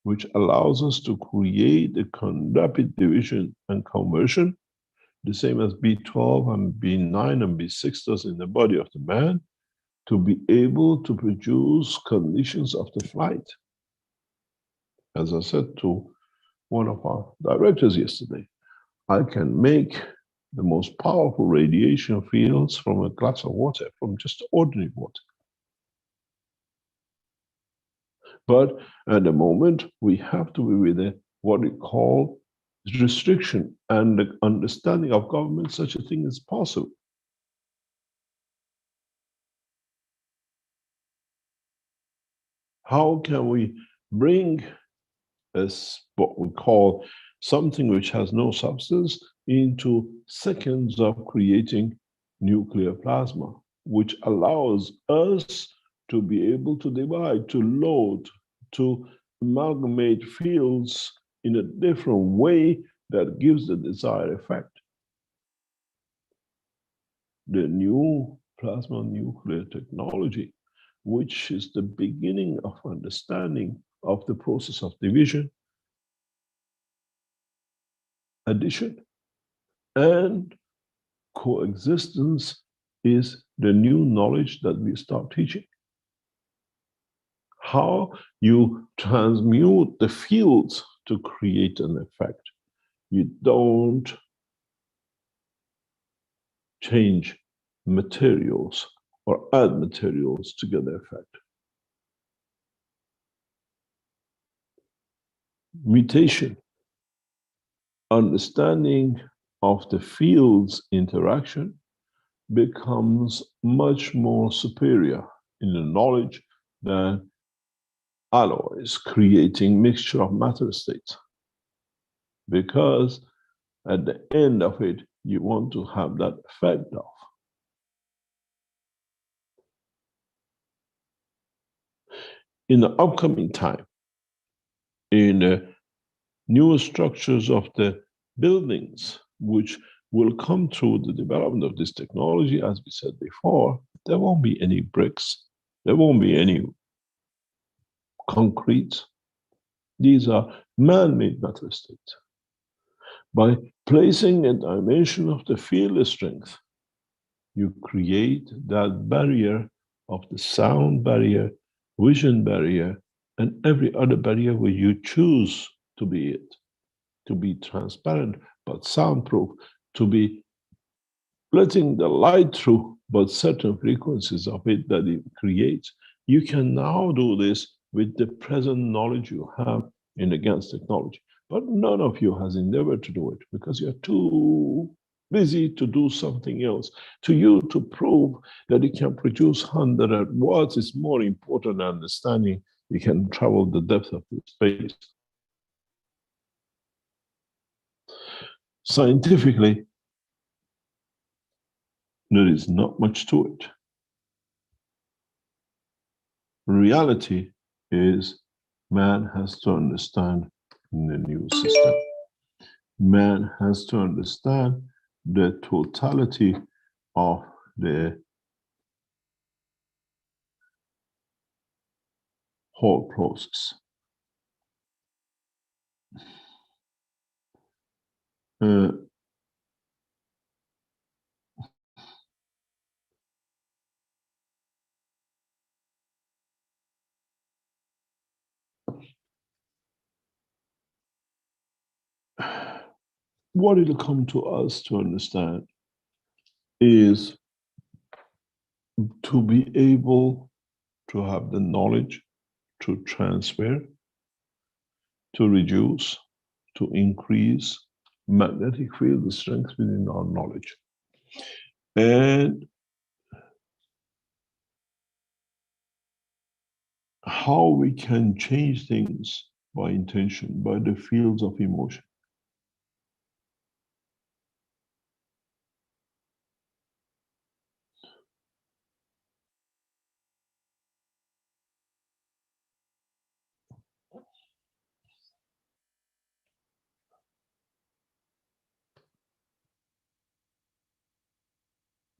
which allows us to create a rapid division and conversion, the same as B12 and B9 and B6 does in the body of the man, to be able to produce conditions of the flight. As I said to one of our directors yesterday, I can make the most powerful radiation fields from a glass of water, from just ordinary water. But at the moment, we have to be within what we call restriction and the understanding of government, such a thing is possible. How can we bring what we call something which has no substance into seconds of creating nuclear plasma, which allows us to be able to divide, to load, to amalgamate fields in a different way that gives the desired effect. The new plasma nuclear technology, which is the beginning of understanding of the process of division, addition, and coexistence, is the new knowledge that we start teaching. How you transmute the fields to create an effect. You don't change materials or add materials to get the effect. Mutation, understanding of the field's interaction, becomes much more superior in the knowledge than alloys creating mixture of matter states. Because at the end of it, you want to have that effect of. In the upcoming time, in the new structures of the buildings, which will come through the development of this technology, as we said before, there won't be any bricks, there won't be any concrete. These are man-made matter states. By placing a dimension of the field strength, you create that barrier of the sound barrier, vision barrier, and every other barrier where you choose to be it, to be transparent but soundproof, to be letting the light through, but certain frequencies of it that it creates. You can now do this with the present knowledge you have in the GANS technology. But none of you has endeavored to do it because you're too busy to do something else. To you, to prove that you can produce 100 watts is more important than understanding you can travel the depth of the space. Scientifically, there is not much to it. Reality is man has to understand the new system. Man has to understand the totality of the whole process. What it'll come to us to understand is to be able to have the knowledge to transfer, to reduce, to increase magnetic field strength within our knowledge. And how we can change things by intention, by the fields of emotion.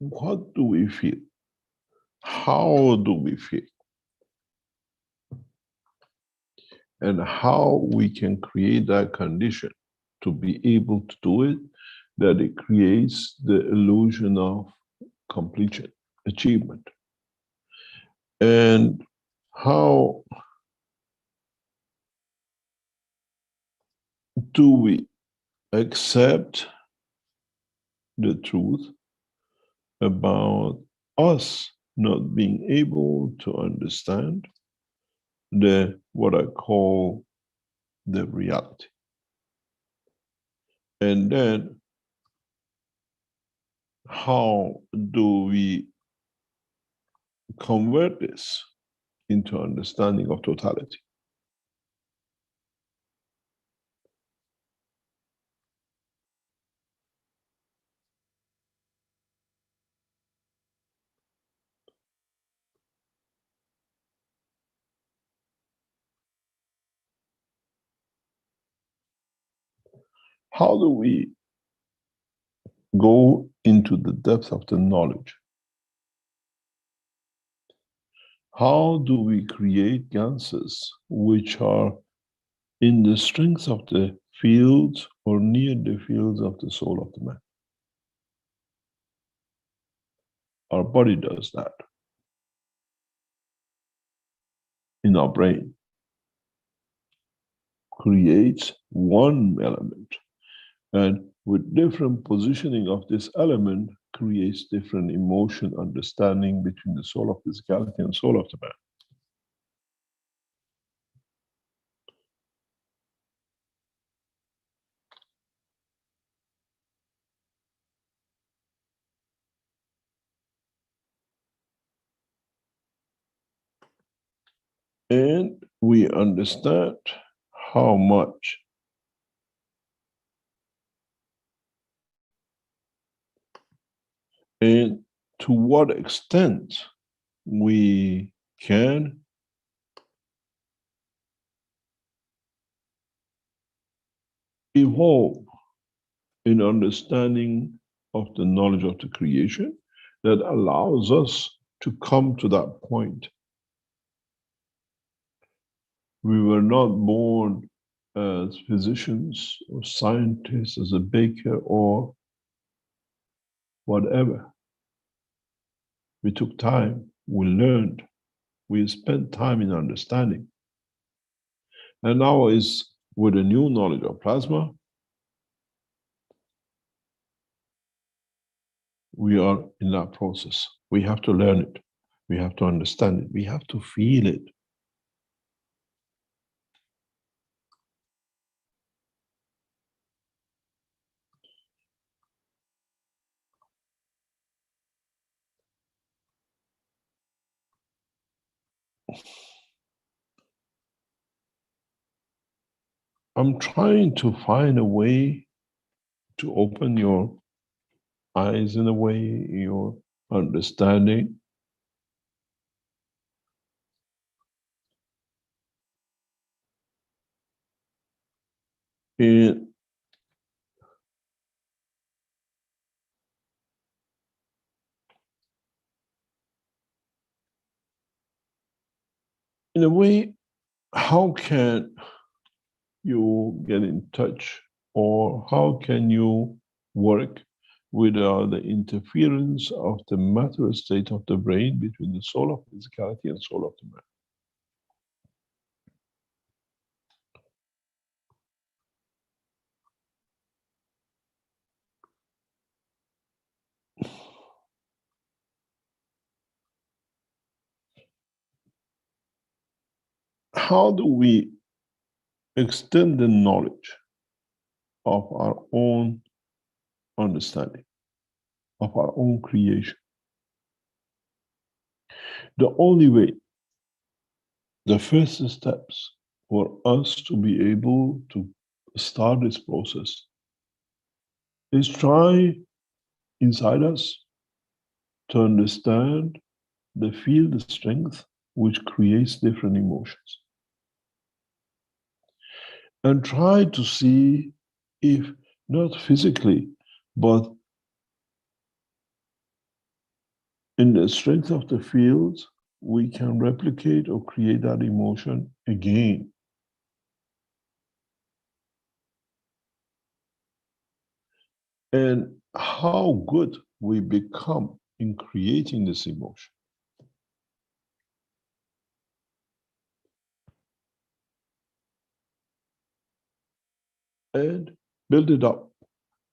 What do we feel? How do we feel? And how we can create that condition to be able to do it, that it creates the illusion of completion, achievement. And how do we accept the truth about us not being able to understand the what I call the reality? And then how do we convert this into understanding of totality? How do we go into the depth of the knowledge? How do we create Ganses which are in the strength of the fields or near the fields of the soul of the man? Our body does that in our brain, creates one element, and with different positioning of this element creates different emotion understanding between the soul of physicality and soul of the man. And we understand how much and to what extent we can evolve in understanding of the knowledge of the creation that allows us to come to that point. We were not born as physicians or scientists, as a baker or whatever. We took time, we learned, we spent time in understanding. And now is with a new knowledge of plasma, we are in that process. We have to learn it. We have to understand it. We have to feel it. I'm trying to find a way to open your eyes in a way, your understanding. In a way, how can you get in touch, or how can you work without the interference of the matter state of the brain between the soul of physicality and soul of the man? How do we extend the knowledge of our own understanding, of our own creation? The only way, the first steps for us to be able to start this process is try inside us to understand the field strength which creates different emotions. And try to see if not physically, but in the strength of the field, we can replicate or create that emotion again. And how good we become in creating this emotion. and build it up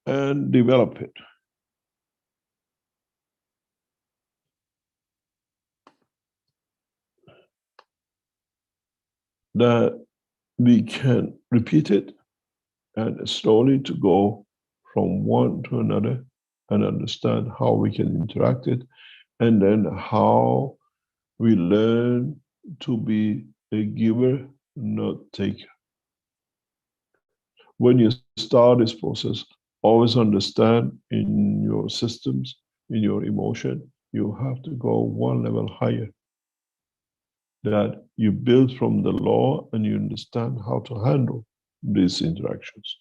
and develop it. That we can repeat it and slowly to go from one to another and understand how we can interact it, and then how we learn to be a giver, not taker. When you start this process, always understand in your systems, in your emotion, you have to go one level higher. That you build from the law and you understand how to handle these interactions.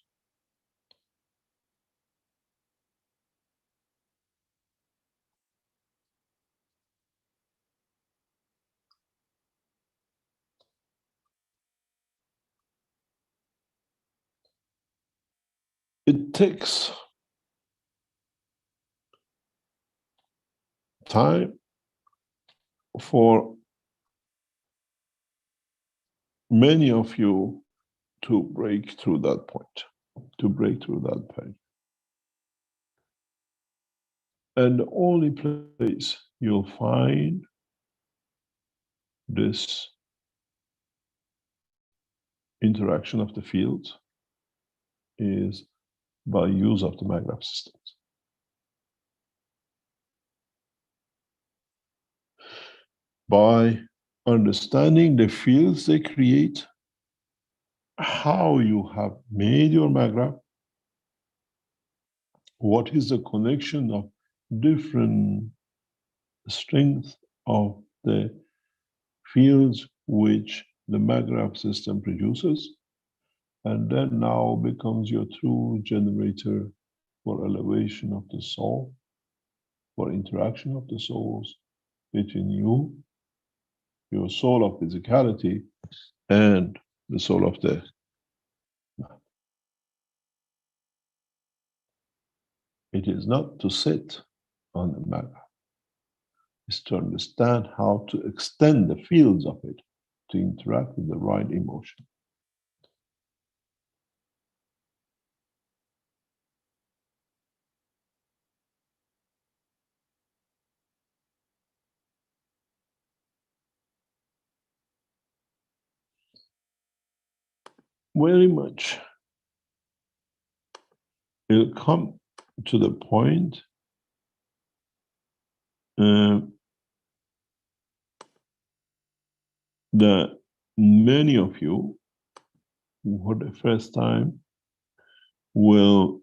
It takes time for many of you to break through that point, to break through that pain. And the only place you'll find this interaction of the fields is by use of the maggrav systems. By understanding the fields they create, how you have made your maggrav, what is the connection of different strengths of the fields which the maggrav system produces, and then now becomes your true generator for elevation of the soul, for interaction of the souls between you, your soul of physicality, and the soul of the man. It is not to sit on the maggrav, it's to understand how to extend the fields of it to interact with the right emotion. Very much. It'll come to the point that many of you, for the first time, will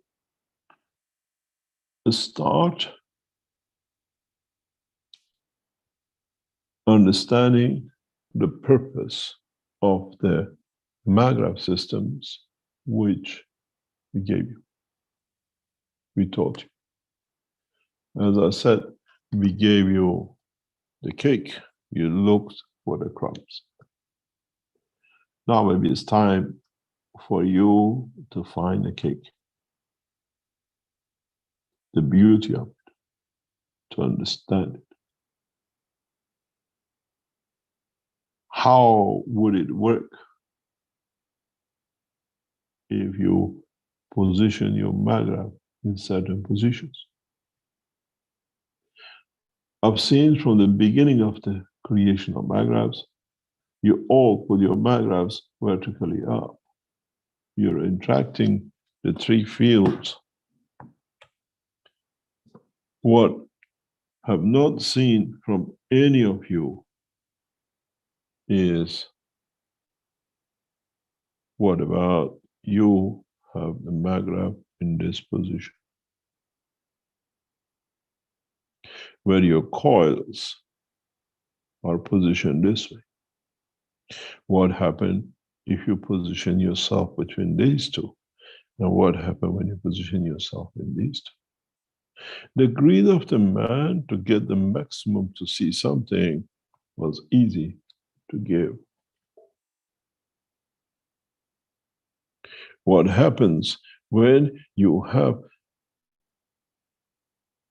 start understanding the purpose of the maggrav systems which we gave you, we taught you. As I said, we gave you the cake, you looked for the crumbs. Now maybe it's time for you to find the cake, the beauty of it, to understand it. How would it work if you position your maggrav in certain positions? I've seen from the beginning of the creation of maggravs, you all put your maggravs vertically up. You're interacting the three fields. What I've not seen from any of you is, what about you have the maggrav in this position, where your coils are positioned this way? What happened if you position yourself between these two? And what happened when you position yourself in these two? The greed of the man to get the maximum to see something was easy to give. What happens when you have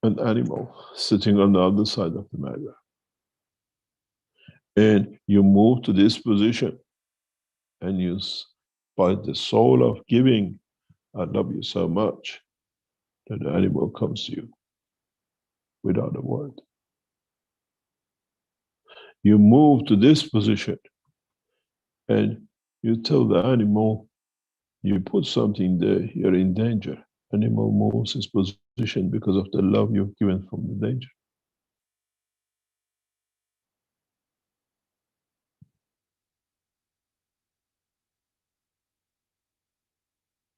an animal sitting on the other side of the maggrav, and you move to this position, and you, by the soul of giving, I love you so much that the animal comes to you without a word. You move to this position and you tell the animal, you put something there, you're in danger. Animal moves its position because of the love you've given from the danger.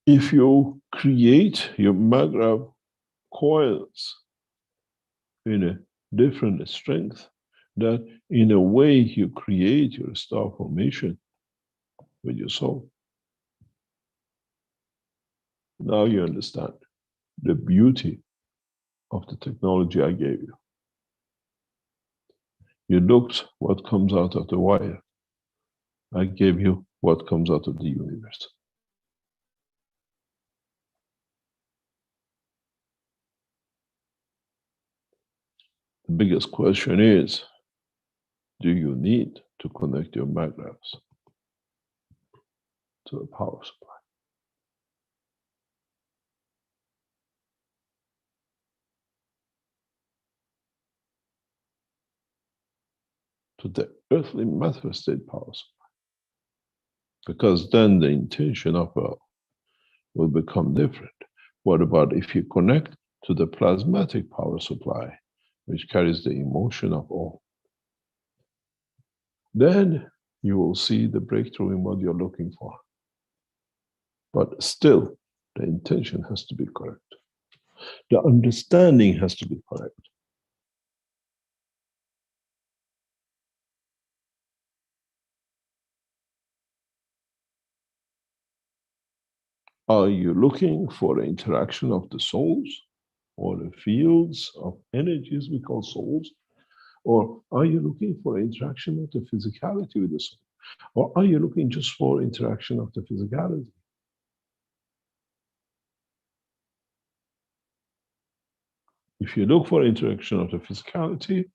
If you create your Magrav coils in a different strength, that in a way you create your star formation with your soul. Now you understand the beauty of the technology I gave you. You looked what comes out of the wire. I gave you what comes out of the universe. The biggest question is, do you need to connect your magravs to a power supply? To the earthly matter state power supply. Because then the intention of will become different. What about if you connect to the plasmatic power supply, which carries the emotion of all? Then you will see the breakthrough in what you're looking for. But still, the intention has to be correct. The understanding has to be correct. Are you looking for the interaction of the souls or the fields of energies we call souls? Or are you looking for interaction of the physicality with the soul? Or are you looking just for interaction of the physicality? If you look for interaction of the physicality,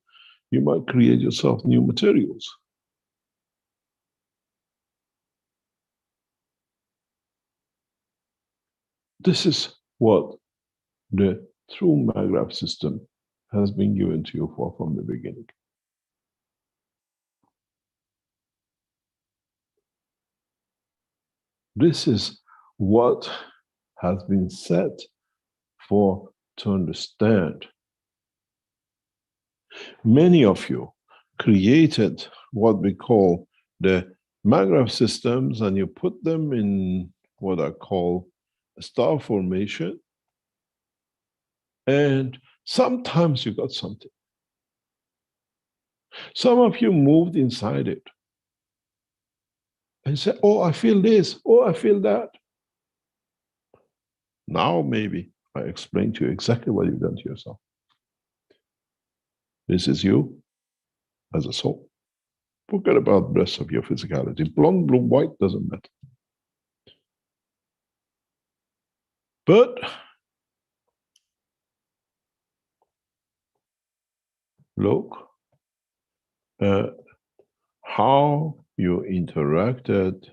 you might create yourself new materials. This is what the true Magrav system has been given to you for from the beginning. This is what has been set for to understand. Many of you created what we call the Magrav systems, and you put them in what I call a star formation, and sometimes you got something. Some of you moved inside it and said, oh, I feel this, oh, I feel that. Now maybe I explain to you exactly what you've done to yourself. This is you as a soul. Forget about the rest of your physicality. Blonde, blue, white, doesn't matter. But look at how you interacted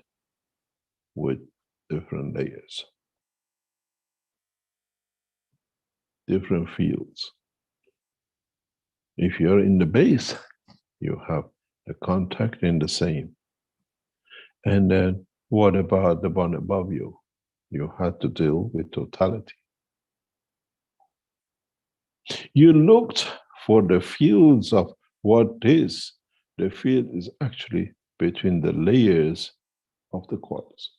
with different layers, different fields. If you're in the base, you have the contact in the same. And then what about the one above you? You had to deal with totality. You looked for the fields of what is. The field is actually between the layers of the quartz.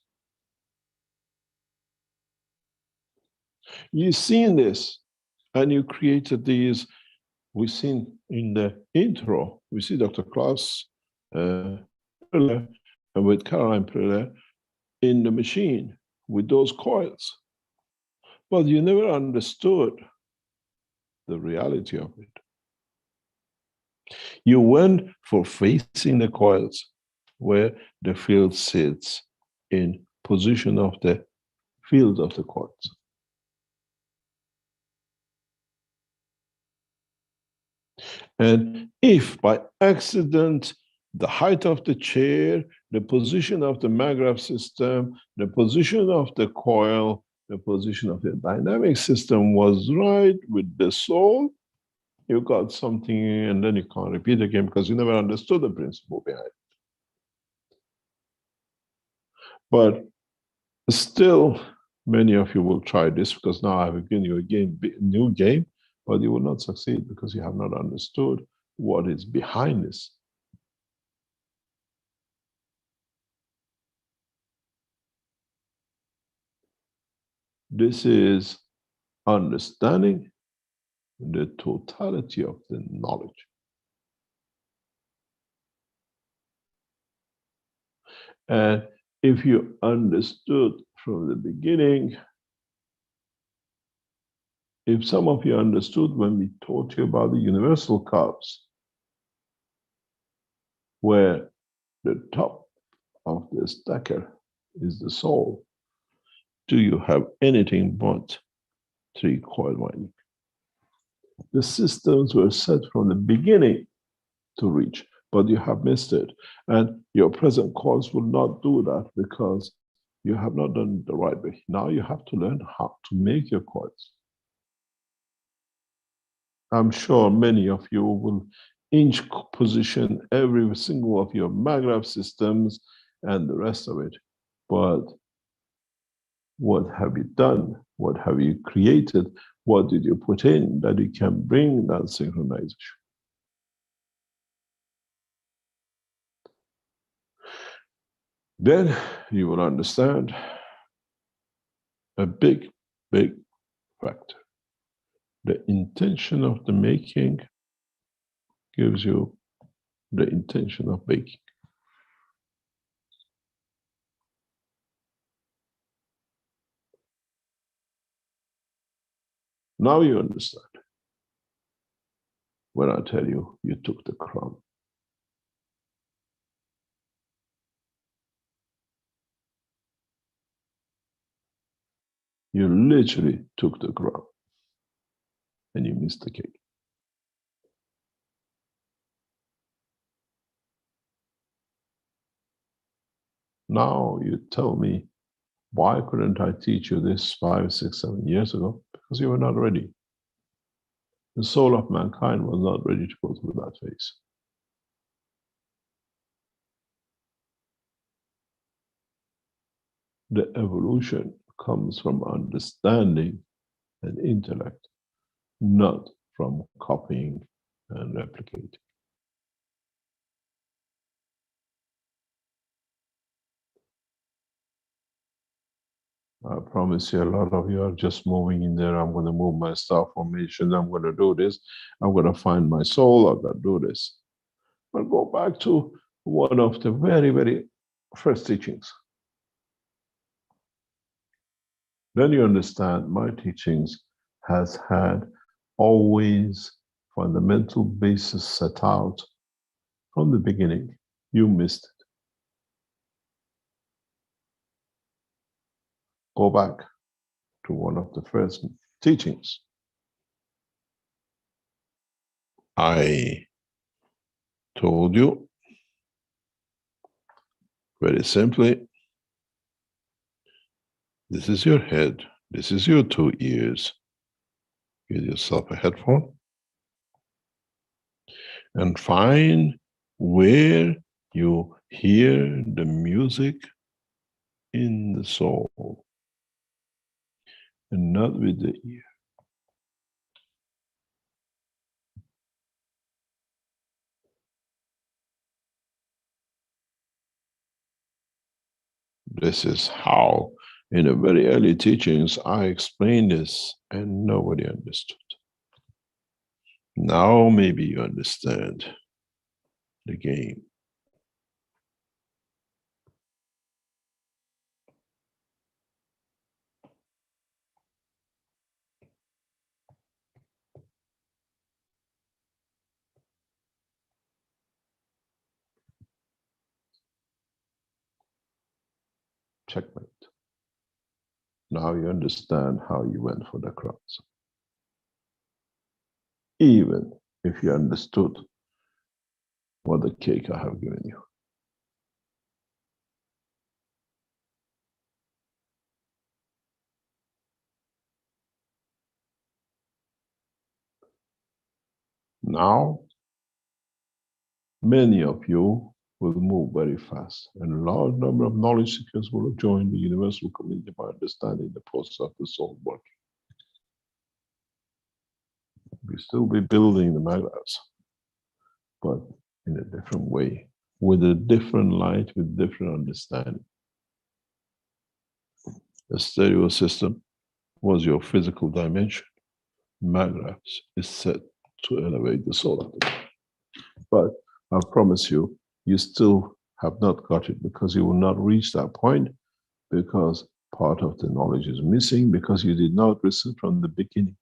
You've seen this, and you created these. We've seen in the intro, we see Dr. Klaus Perler and with Caroline Perler in the machine with those coils. But you never understood the reality of it. You went for facing the coils where the field sits in position of the field of the quartz. And if by accident, the height of the chair, the position of the Magrav system, the position of the coil the position of your dynamic system was right with the soul, you got something and then you can't repeat again because you never understood the principle behind it. But still, many of you will try this because now I've given you a new game, but you will not succeed because you have not understood what is behind this. This is understanding the totality of the knowledge. And if you understood from the beginning, if some of you understood when we taught you about the universal curves, where the top of the stacker is the soul, do you have anything but 3-coil winding? The systems were set from the beginning to reach, but you have missed it. And your present course will not do that because you have not done it the right way. Now you have to learn how to make your coils. I'm sure many of you will inch position every single of your maglev systems and the rest of it. But what have you done? What have you created? What did you put in that you can bring that synchronization? Then you will understand a big, big factor. The intention of the making gives you the intention of making. Now you understand. When I tell you, you took the crown. You literally took the crown and you missed the cake. Now you tell me, why couldn't I teach you this 5, 6, 7 years ago? Because you were not ready. The soul of mankind was not ready to go through that phase. The evolution comes from understanding and intellect, not from copying and replicating. I promise you, a lot of you are just moving in there. I'm going to move my star formation. I'm going to do this. I'm going to find my soul. I'm going to do this. But go back to one of the very, very first teachings. Then you understand my teachings has had always fundamental basis set out from the beginning. You missed it. Go back to one of the first teachings. I told you very simply, this is your head, this is your 2 ears. Get yourself a headphone and find where you hear the music in the soul and not with the ear. This is how, in the very early teachings, I explained this and nobody understood. Now maybe you understand the game. Checkmate. Now you understand how you went for the crowns. Even if you understood what the cake I have given you. Now, many of you will move very fast, and a large number of knowledge seekers will join the universal community by understanding the process of the soul working. We still be building the magravs, but in a different way, with a different light, with different understanding. The stereo system was your physical dimension. Magravs is set to elevate the soul of the man. But I promise you, you still have not got it, because you will not reach that point, because part of the knowledge is missing, because you did not listen from the beginning.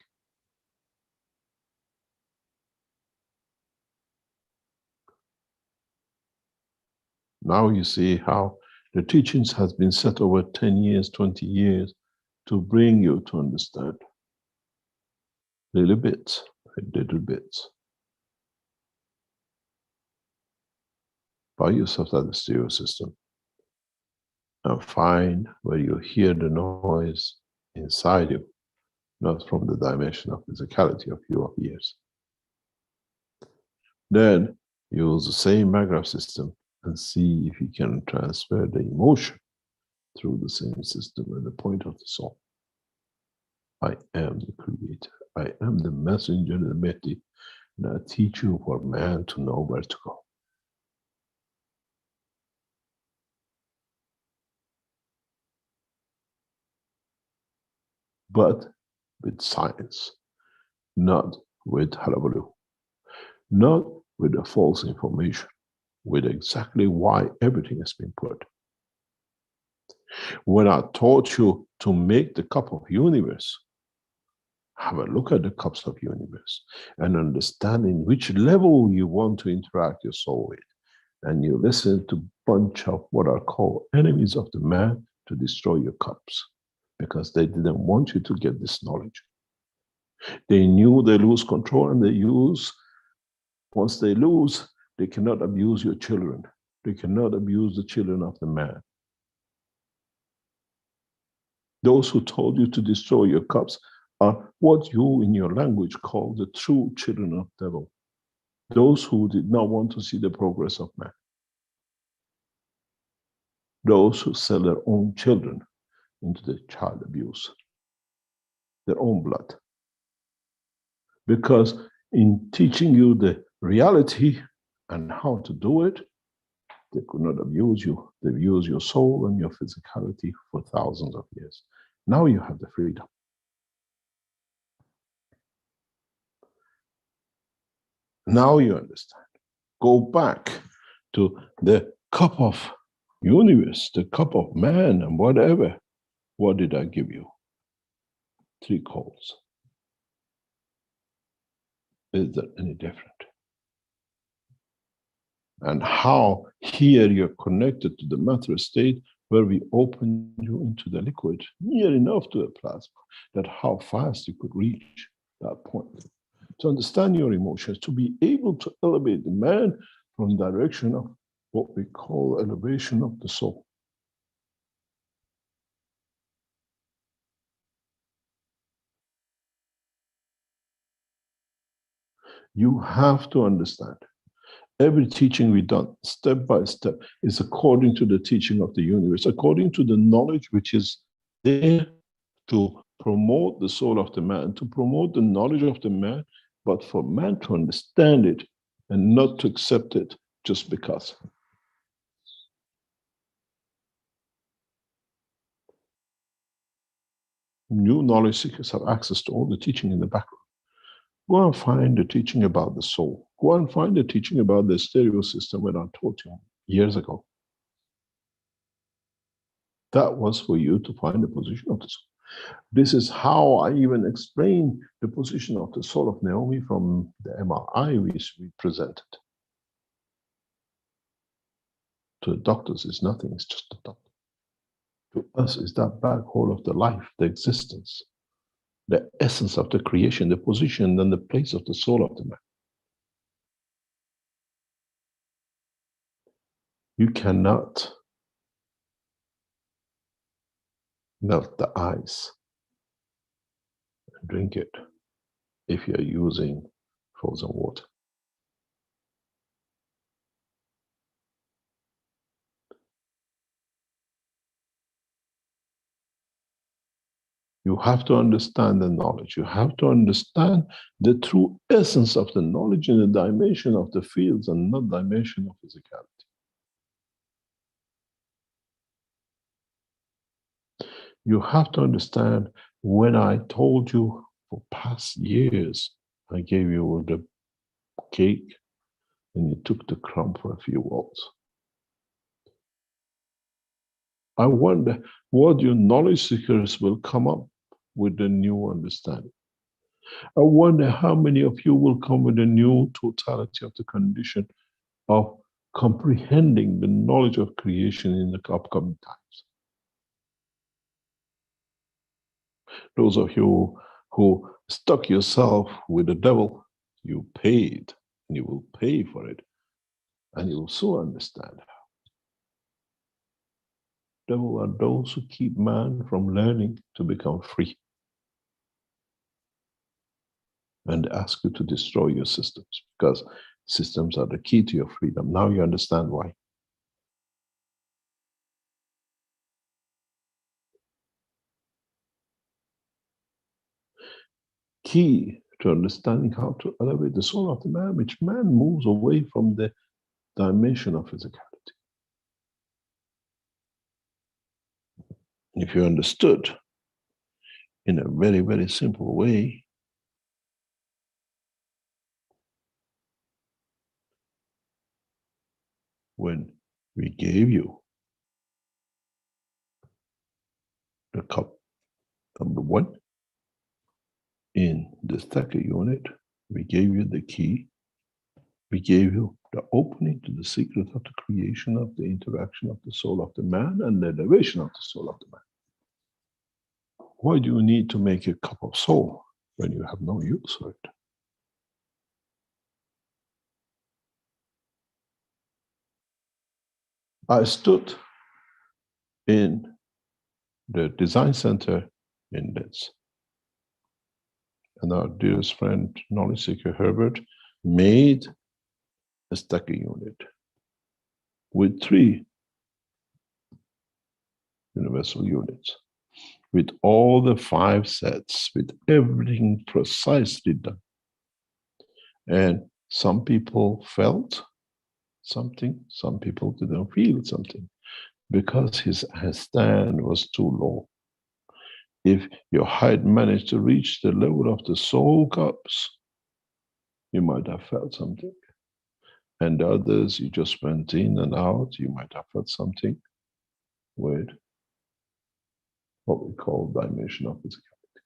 Now you see how the teachings has been set over 10 years, 20 years to bring you to understand little bits by little bits. Buy yourself that stereo system and find where you hear the noise inside you, not from the dimension of physicality of your ears. Then use the same Magrav system and see if you can transfer the emotion through the same system at the point of the soul. I am the creator. I am the messenger, the Mehdi, and I teach you for man to know where to go. But with science, not with hullabaloo, not with the false information, with exactly why everything has been put. When I taught you to make the cup of universe, have a look at the cups of universe and understand in which level you want to interact your soul with. And you listen to a bunch of what are called enemies of the man to destroy your cups, because they didn't want you to get this knowledge. They knew they lose control, and they use, once they lose, they cannot abuse your children. They cannot abuse the children of the man. Those who told you to destroy your cups are what you in your language call the true children of devil. Those who did not want to see the progress of man. Those who sell their own children into the child abuse, their own blood. Because in teaching you the reality and how to do it, they could not abuse you. They've used your soul and your physicality for thousands of years. Now you have the freedom. Now you understand. Go back to the cup of universe, the cup of man, and whatever. What did I give you? 3 coals. Is that any different? And how here you're connected to the matter state, where we open you into the liquid, near enough to the plasma, that how fast you could reach that point. To understand your emotions, to be able to elevate the man from the direction of what we call elevation of the soul. You have to understand. Every teaching we've done, step by step, is according to the teaching of the universe, according to the knowledge which is there to promote the soul of the man, to promote the knowledge of the man, but for man to understand it and not to accept it just because. New knowledge seekers have access to all the teaching in the background. Go and find the teaching about the soul. Go and find the teaching about the stereo system that I taught you years ago. That was for you to find the position of the soul. This is how I even explain the position of the soul of Naomi from the MRI which we presented. To the doctors, it's nothing, it's just a doctor. To us, is that black hole of the life, the existence, the essence of the creation, the position and the place of the soul of the man. You cannot melt the ice and drink it if you're using frozen water. You have to understand the knowledge. You have to understand the true essence of the knowledge in the dimension of the fields and not dimension of physicality. You have to understand, when I told you for past years, I gave you the cake and you took the crumb for a few words. I wonder what your knowledge seekers will come up with the new understanding. I wonder how many of you will come with a new totality of the condition of comprehending the knowledge of creation in the upcoming times. Those of you who stuck yourself with the devil, you paid, and you will pay for it, and you will soon understand. Devil are those who keep man from learning to become free, and ask you to destroy your systems, because systems are the key to your freedom. Now you understand why. Key to understanding how to elevate the soul of the man, which man moves away from the dimension of physicality. If you understood in a very, very simple way, when we gave you the cup number 1 in the Theta unit, we gave you the key, we gave you the opening to the secret of the creation of the interaction of the soul of the man and the elevation of the soul of the man. Why do you need to make a cup of soul when you have no use for it? I stood in the design center in Linz, and our dearest friend, knowledge seeker Herbert, made a stacker unit with 3 universal units, with all the 5 sets, with everything precisely done. And some people felt something, some people didn't feel something, because his stand was too low. If your height managed to reach the level of the soul cups, you might have felt something. And the others, you just went in and out, you might have felt something with what we call dimension of physicality.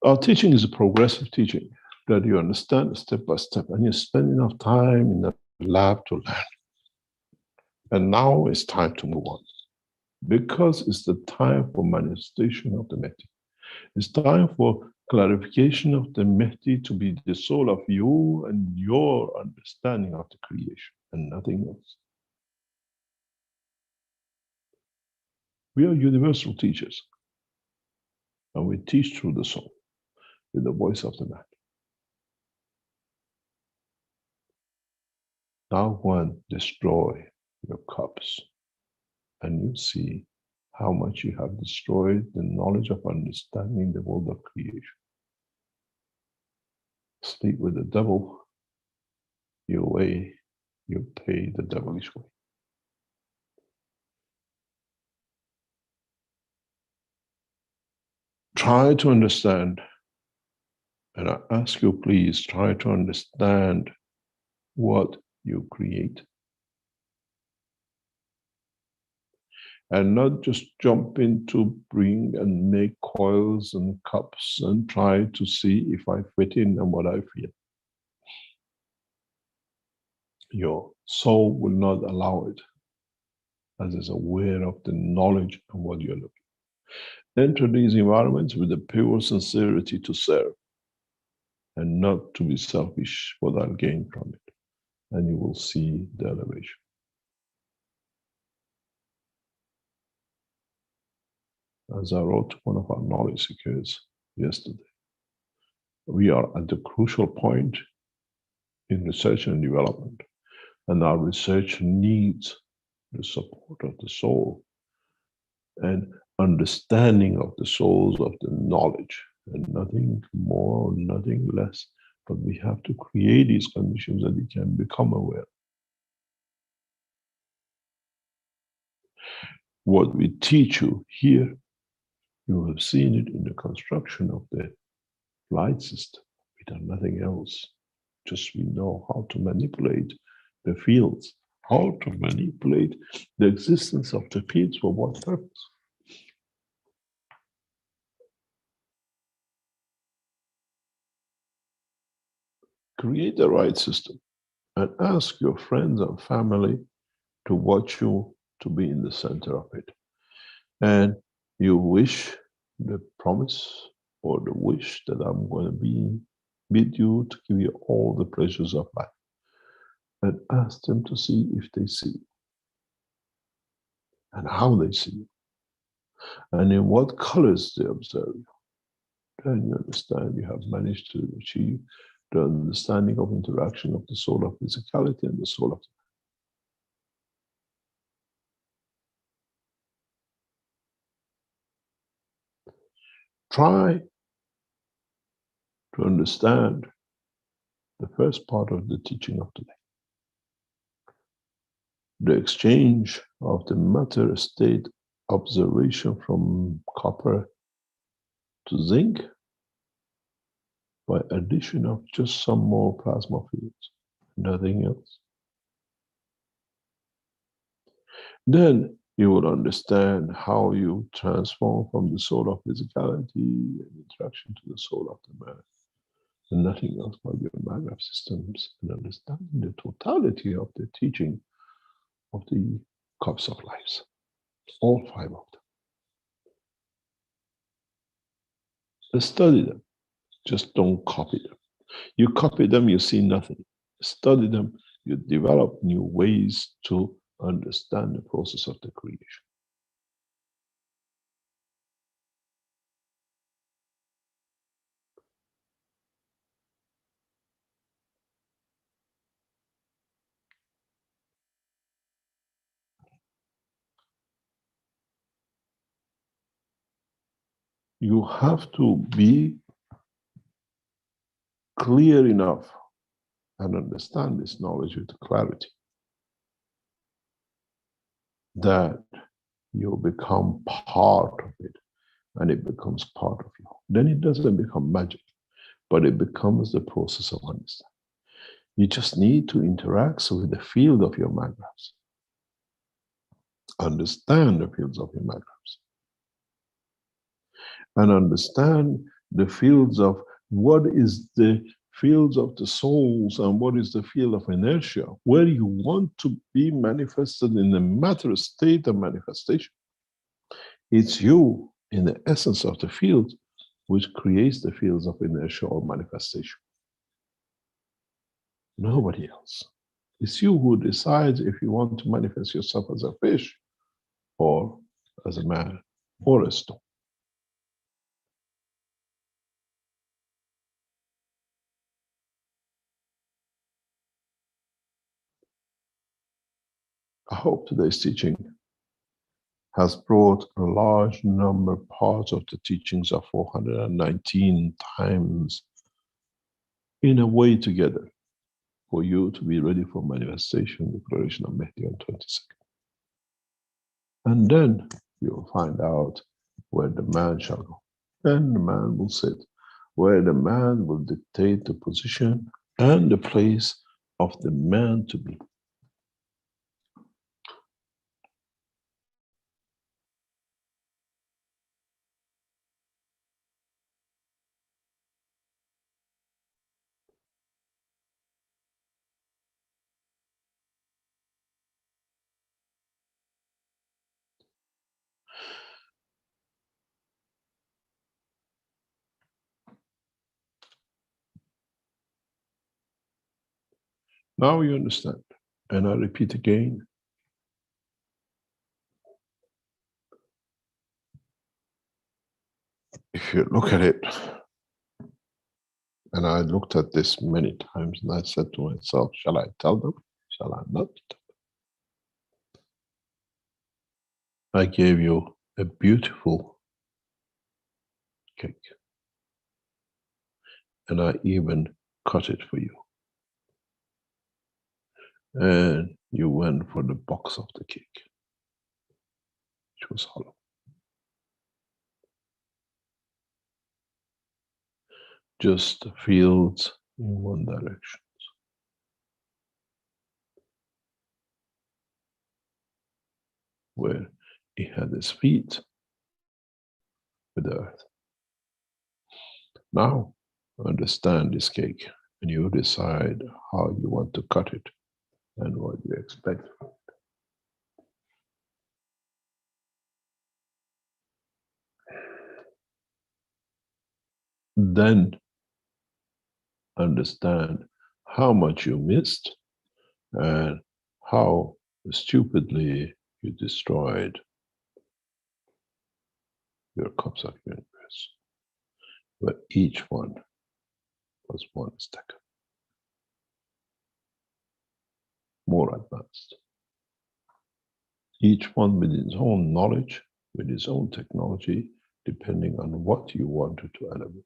Our teaching is a progressive teaching that you understand step by step, and you spend enough time in the lab to learn. And now it's time to move on, because it's the time for manifestation of the Mehdi. It's time for clarification of the Mehdi to be the soul of you and your understanding of the creation, and nothing else. We are universal teachers, and we teach through the soul, with the voice of the man. Now one, destroy your cups, and you see how much you have destroyed the knowledge of understanding the world of creation. Sleep with the devil, you pay the devilish way. Try to understand, and I ask you, please try to understand what you create. And not just jump into bring and make coils and cups and try to see if I fit in and what I feel. Your soul will not allow it, as is aware of the knowledge and what you're looking. Enter these environments with a pure sincerity to serve, and not to be selfish what I'll gain from it. And you will see the elevation. As I wrote to one of our knowledge seekers yesterday, we are at the crucial point in research and development, and our research needs the support of the soul. And understanding of the souls of the knowledge, and nothing more, nothing less. But we have to create these conditions that we can become aware. What we teach you here, you have seen it in the construction of the light system. We done nothing else. Just we know how to manipulate the fields, how to manipulate the existence of the fields for what purpose. Create the right system and ask your friends and family to watch you to be in the center of it. And you wish the promise or the wish that I'm going to be with you to give you all the pleasures of life. And ask them to see if they see you and how they see you and in what colors they observe you. Then you understand you have managed to achieve the understanding of interaction of the soul of physicality and the soul of the try to understand the first part of the teaching of today. The exchange of the matter state observation from copper to zinc by addition of just some more plasma fields, nothing else. Then you will understand how you transform from the soul of physicality and interaction to the soul of the man, and nothing else but your Magrav systems, and understanding the totality of the teaching of the cups of lives, all 5 of them. Study them, just don't copy them. You copy them, you see nothing. Study them, you develop new ways to understand the process of the creation. You have to be clear enough and understand this knowledge with clarity that you become part of it and it becomes part of you. Then it doesn't become magic, but it becomes the process of understanding. You just need to interact with the field of your Magravs. Understand the fields of your Magravs. And understand the fields of what is the fields of the souls and what is the field of inertia, where you want to be manifested in the matter state of manifestation. It's you in the essence of the field which creates the fields of inertia or manifestation. Nobody else. It's you who decides if you want to manifest yourself as a fish or as a man or a stone. I hope today's teaching has brought a large number of parts of the teachings of 419 times in a way together for you to be ready for manifestation, declaration of Mehdi on 22nd. And then you'll find out where the man shall go. Then the man will sit, where the man will dictate the position and the place of the man to be. Now you understand. And I repeat again. If you look at it, and I looked at this many times and I said to myself, shall I tell them? Shall I not? I gave you a beautiful cake. And I even cut it for you. And you went for the box of the cake, which was hollow. Just the fields in one direction. Where he had his feet with the earth. Now understand this cake and you decide how you want to cut it and what you expect from it. Then understand how much you missed and how stupidly you destroyed your cups of universe, but each one was one step more advanced. Each one with its own knowledge, with its own technology, depending on what you wanted to elevate.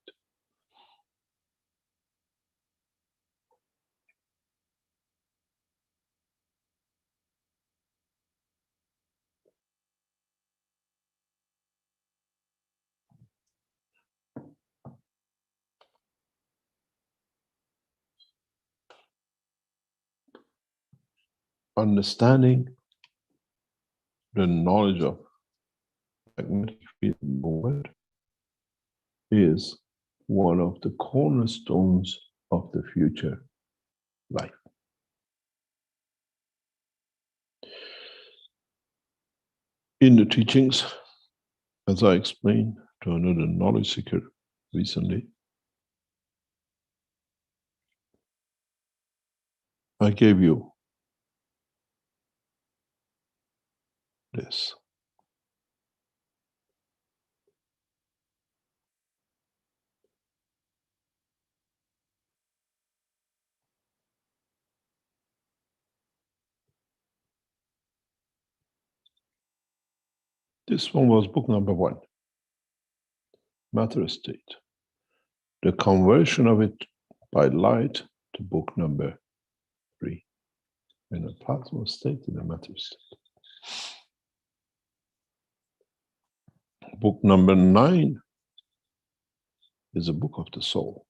Understanding the knowledge of magnetic field movement is one of the cornerstones of the future life. In the teachings, as I explained to another knowledge seeker recently, I gave you this. This one was book number 1, Matter State. The conversion of it by light to book number 3, in a plasma state in a matter state. Book number 9 is a book of the soul.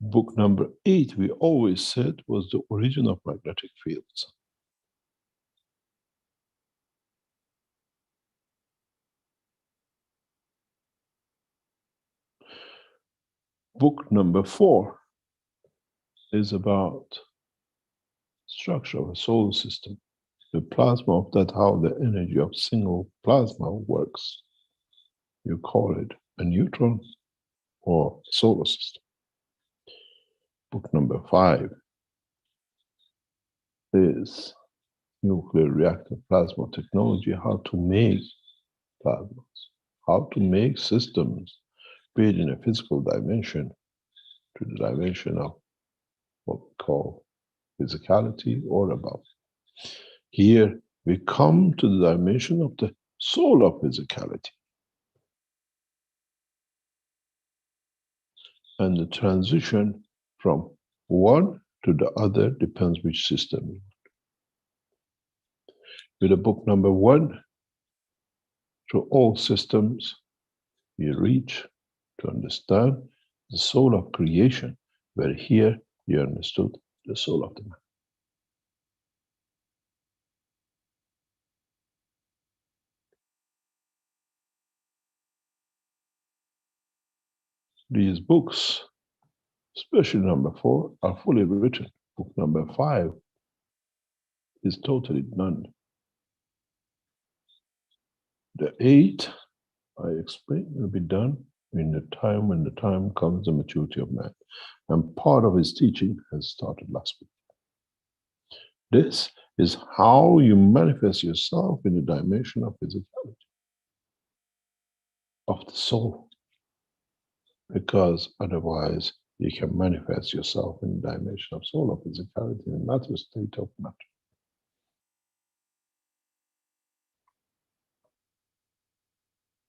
Book number 8, we always said, was the origin of magnetic fields. Book number 4 is about structure of a solar system, the plasma of that, how the energy of single plasma works. You call it a neutron or solar system. Book number 5 is nuclear reactor plasma technology, how to make plasmas, how to make systems, be it in a physical dimension to the dimension of what we call physicality or above. Here we come to the dimension of the soul of physicality. And the transition from one to the other depends which system you want. With the book number 1, through all systems, you reach to understand the soul of creation, where here you understood the soul of the man. These books, especially number 4, are fully written. Book number 5 is totally done. The 8, I explained, will be done in the time when the time comes, the maturity of man. And part of his teaching has started last week. This is how you manifest yourself in the dimension of physicality, of the soul. Because otherwise, you can manifest yourself in the dimension of soul, of physicality, in a matter state of matter.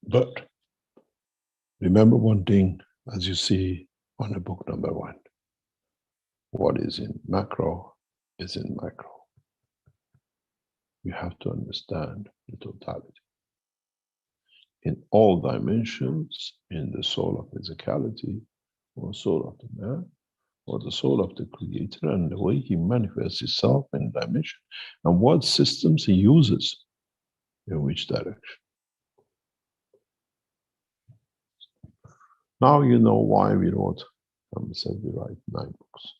But remember one thing, as you see on the book number 1, what is in macro is in micro. You have to understand the totality. In all dimensions, in the soul of physicality, or soul of the man, or the soul of the creator, and the way he manifests himself in dimension, and what systems he uses in which direction. Now you know why we wrote, said we write 9 books.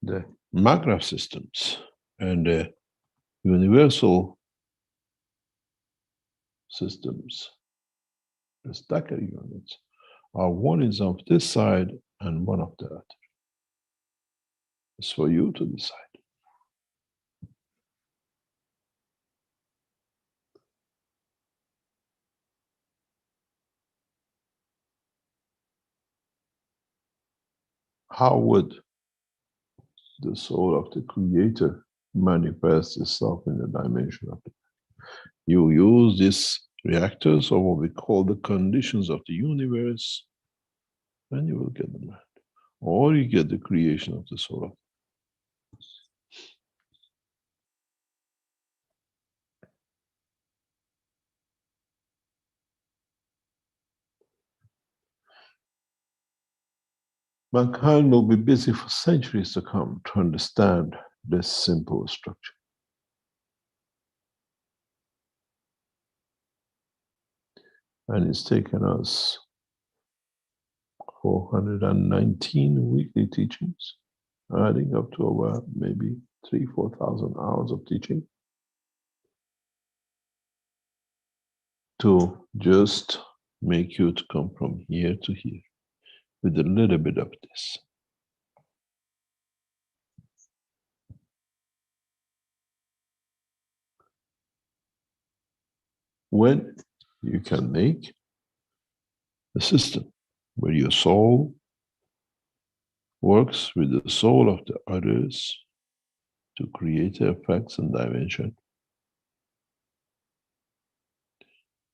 The Magrath systems and the universal systems, the stacker units, are one is of this side and one of the other. It's for you to decide. How would the soul of the creator manifest itself in the dimension of it? You use these reactors, or what we call the conditions of the universe, and you will get the mind. Or you get the creation of the soul of mankind will be busy for centuries to come to understand this simple structure. And it's taken us 419 weekly teachings, adding up to over maybe 3,000-4,000 hours of teaching, to just make you to come from here to here with a little bit of this. When you can make a system where your soul works with the soul of the others to create effects and dimension,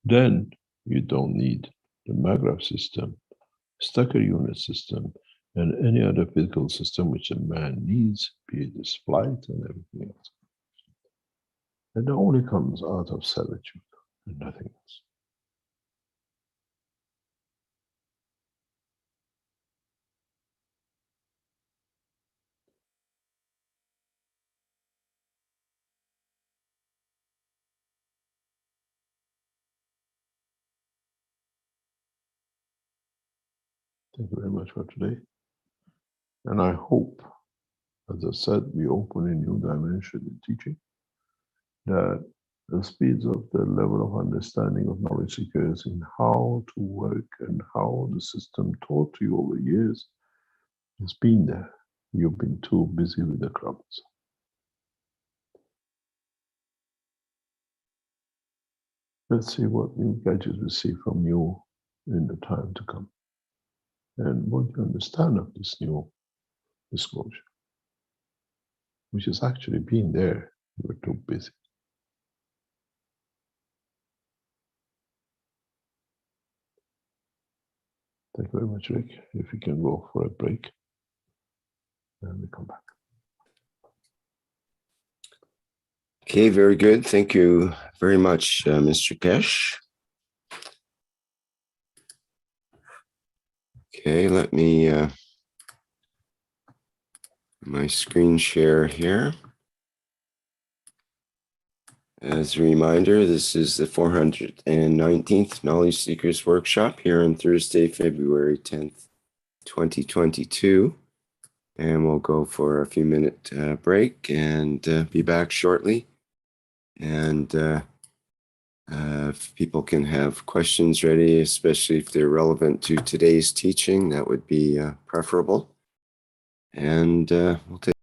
then you don't need the Magrath system, stacker unit system, and any other physical system which a man needs, be it his flight and everything else. And it only comes out of servitude and nothing else. Thank you very much for today. And I hope, as I said, we open a new dimension in teaching, that the speeds of the level of understanding of knowledge seekers in how to work and how the system taught to you over years has been there. You've been too busy with the crumbs. Let's see what new gadgets we see from you in the time to come, and what you understand of this new disclosure, which has actually been there. You were too busy. Thank you very much, Rick. If we can go for a break, and we come back. Okay, very good. Thank you very much, Mr. Kesh. Okay, let me my screen share here. As a reminder, this is the 419th Knowledge Seekers Workshop here on Thursday, February 10th, 2022. And we'll go for a few minute break and be back shortly. And if people can have questions ready, especially if they're relevant to today's teaching, that would be preferable. And we'll take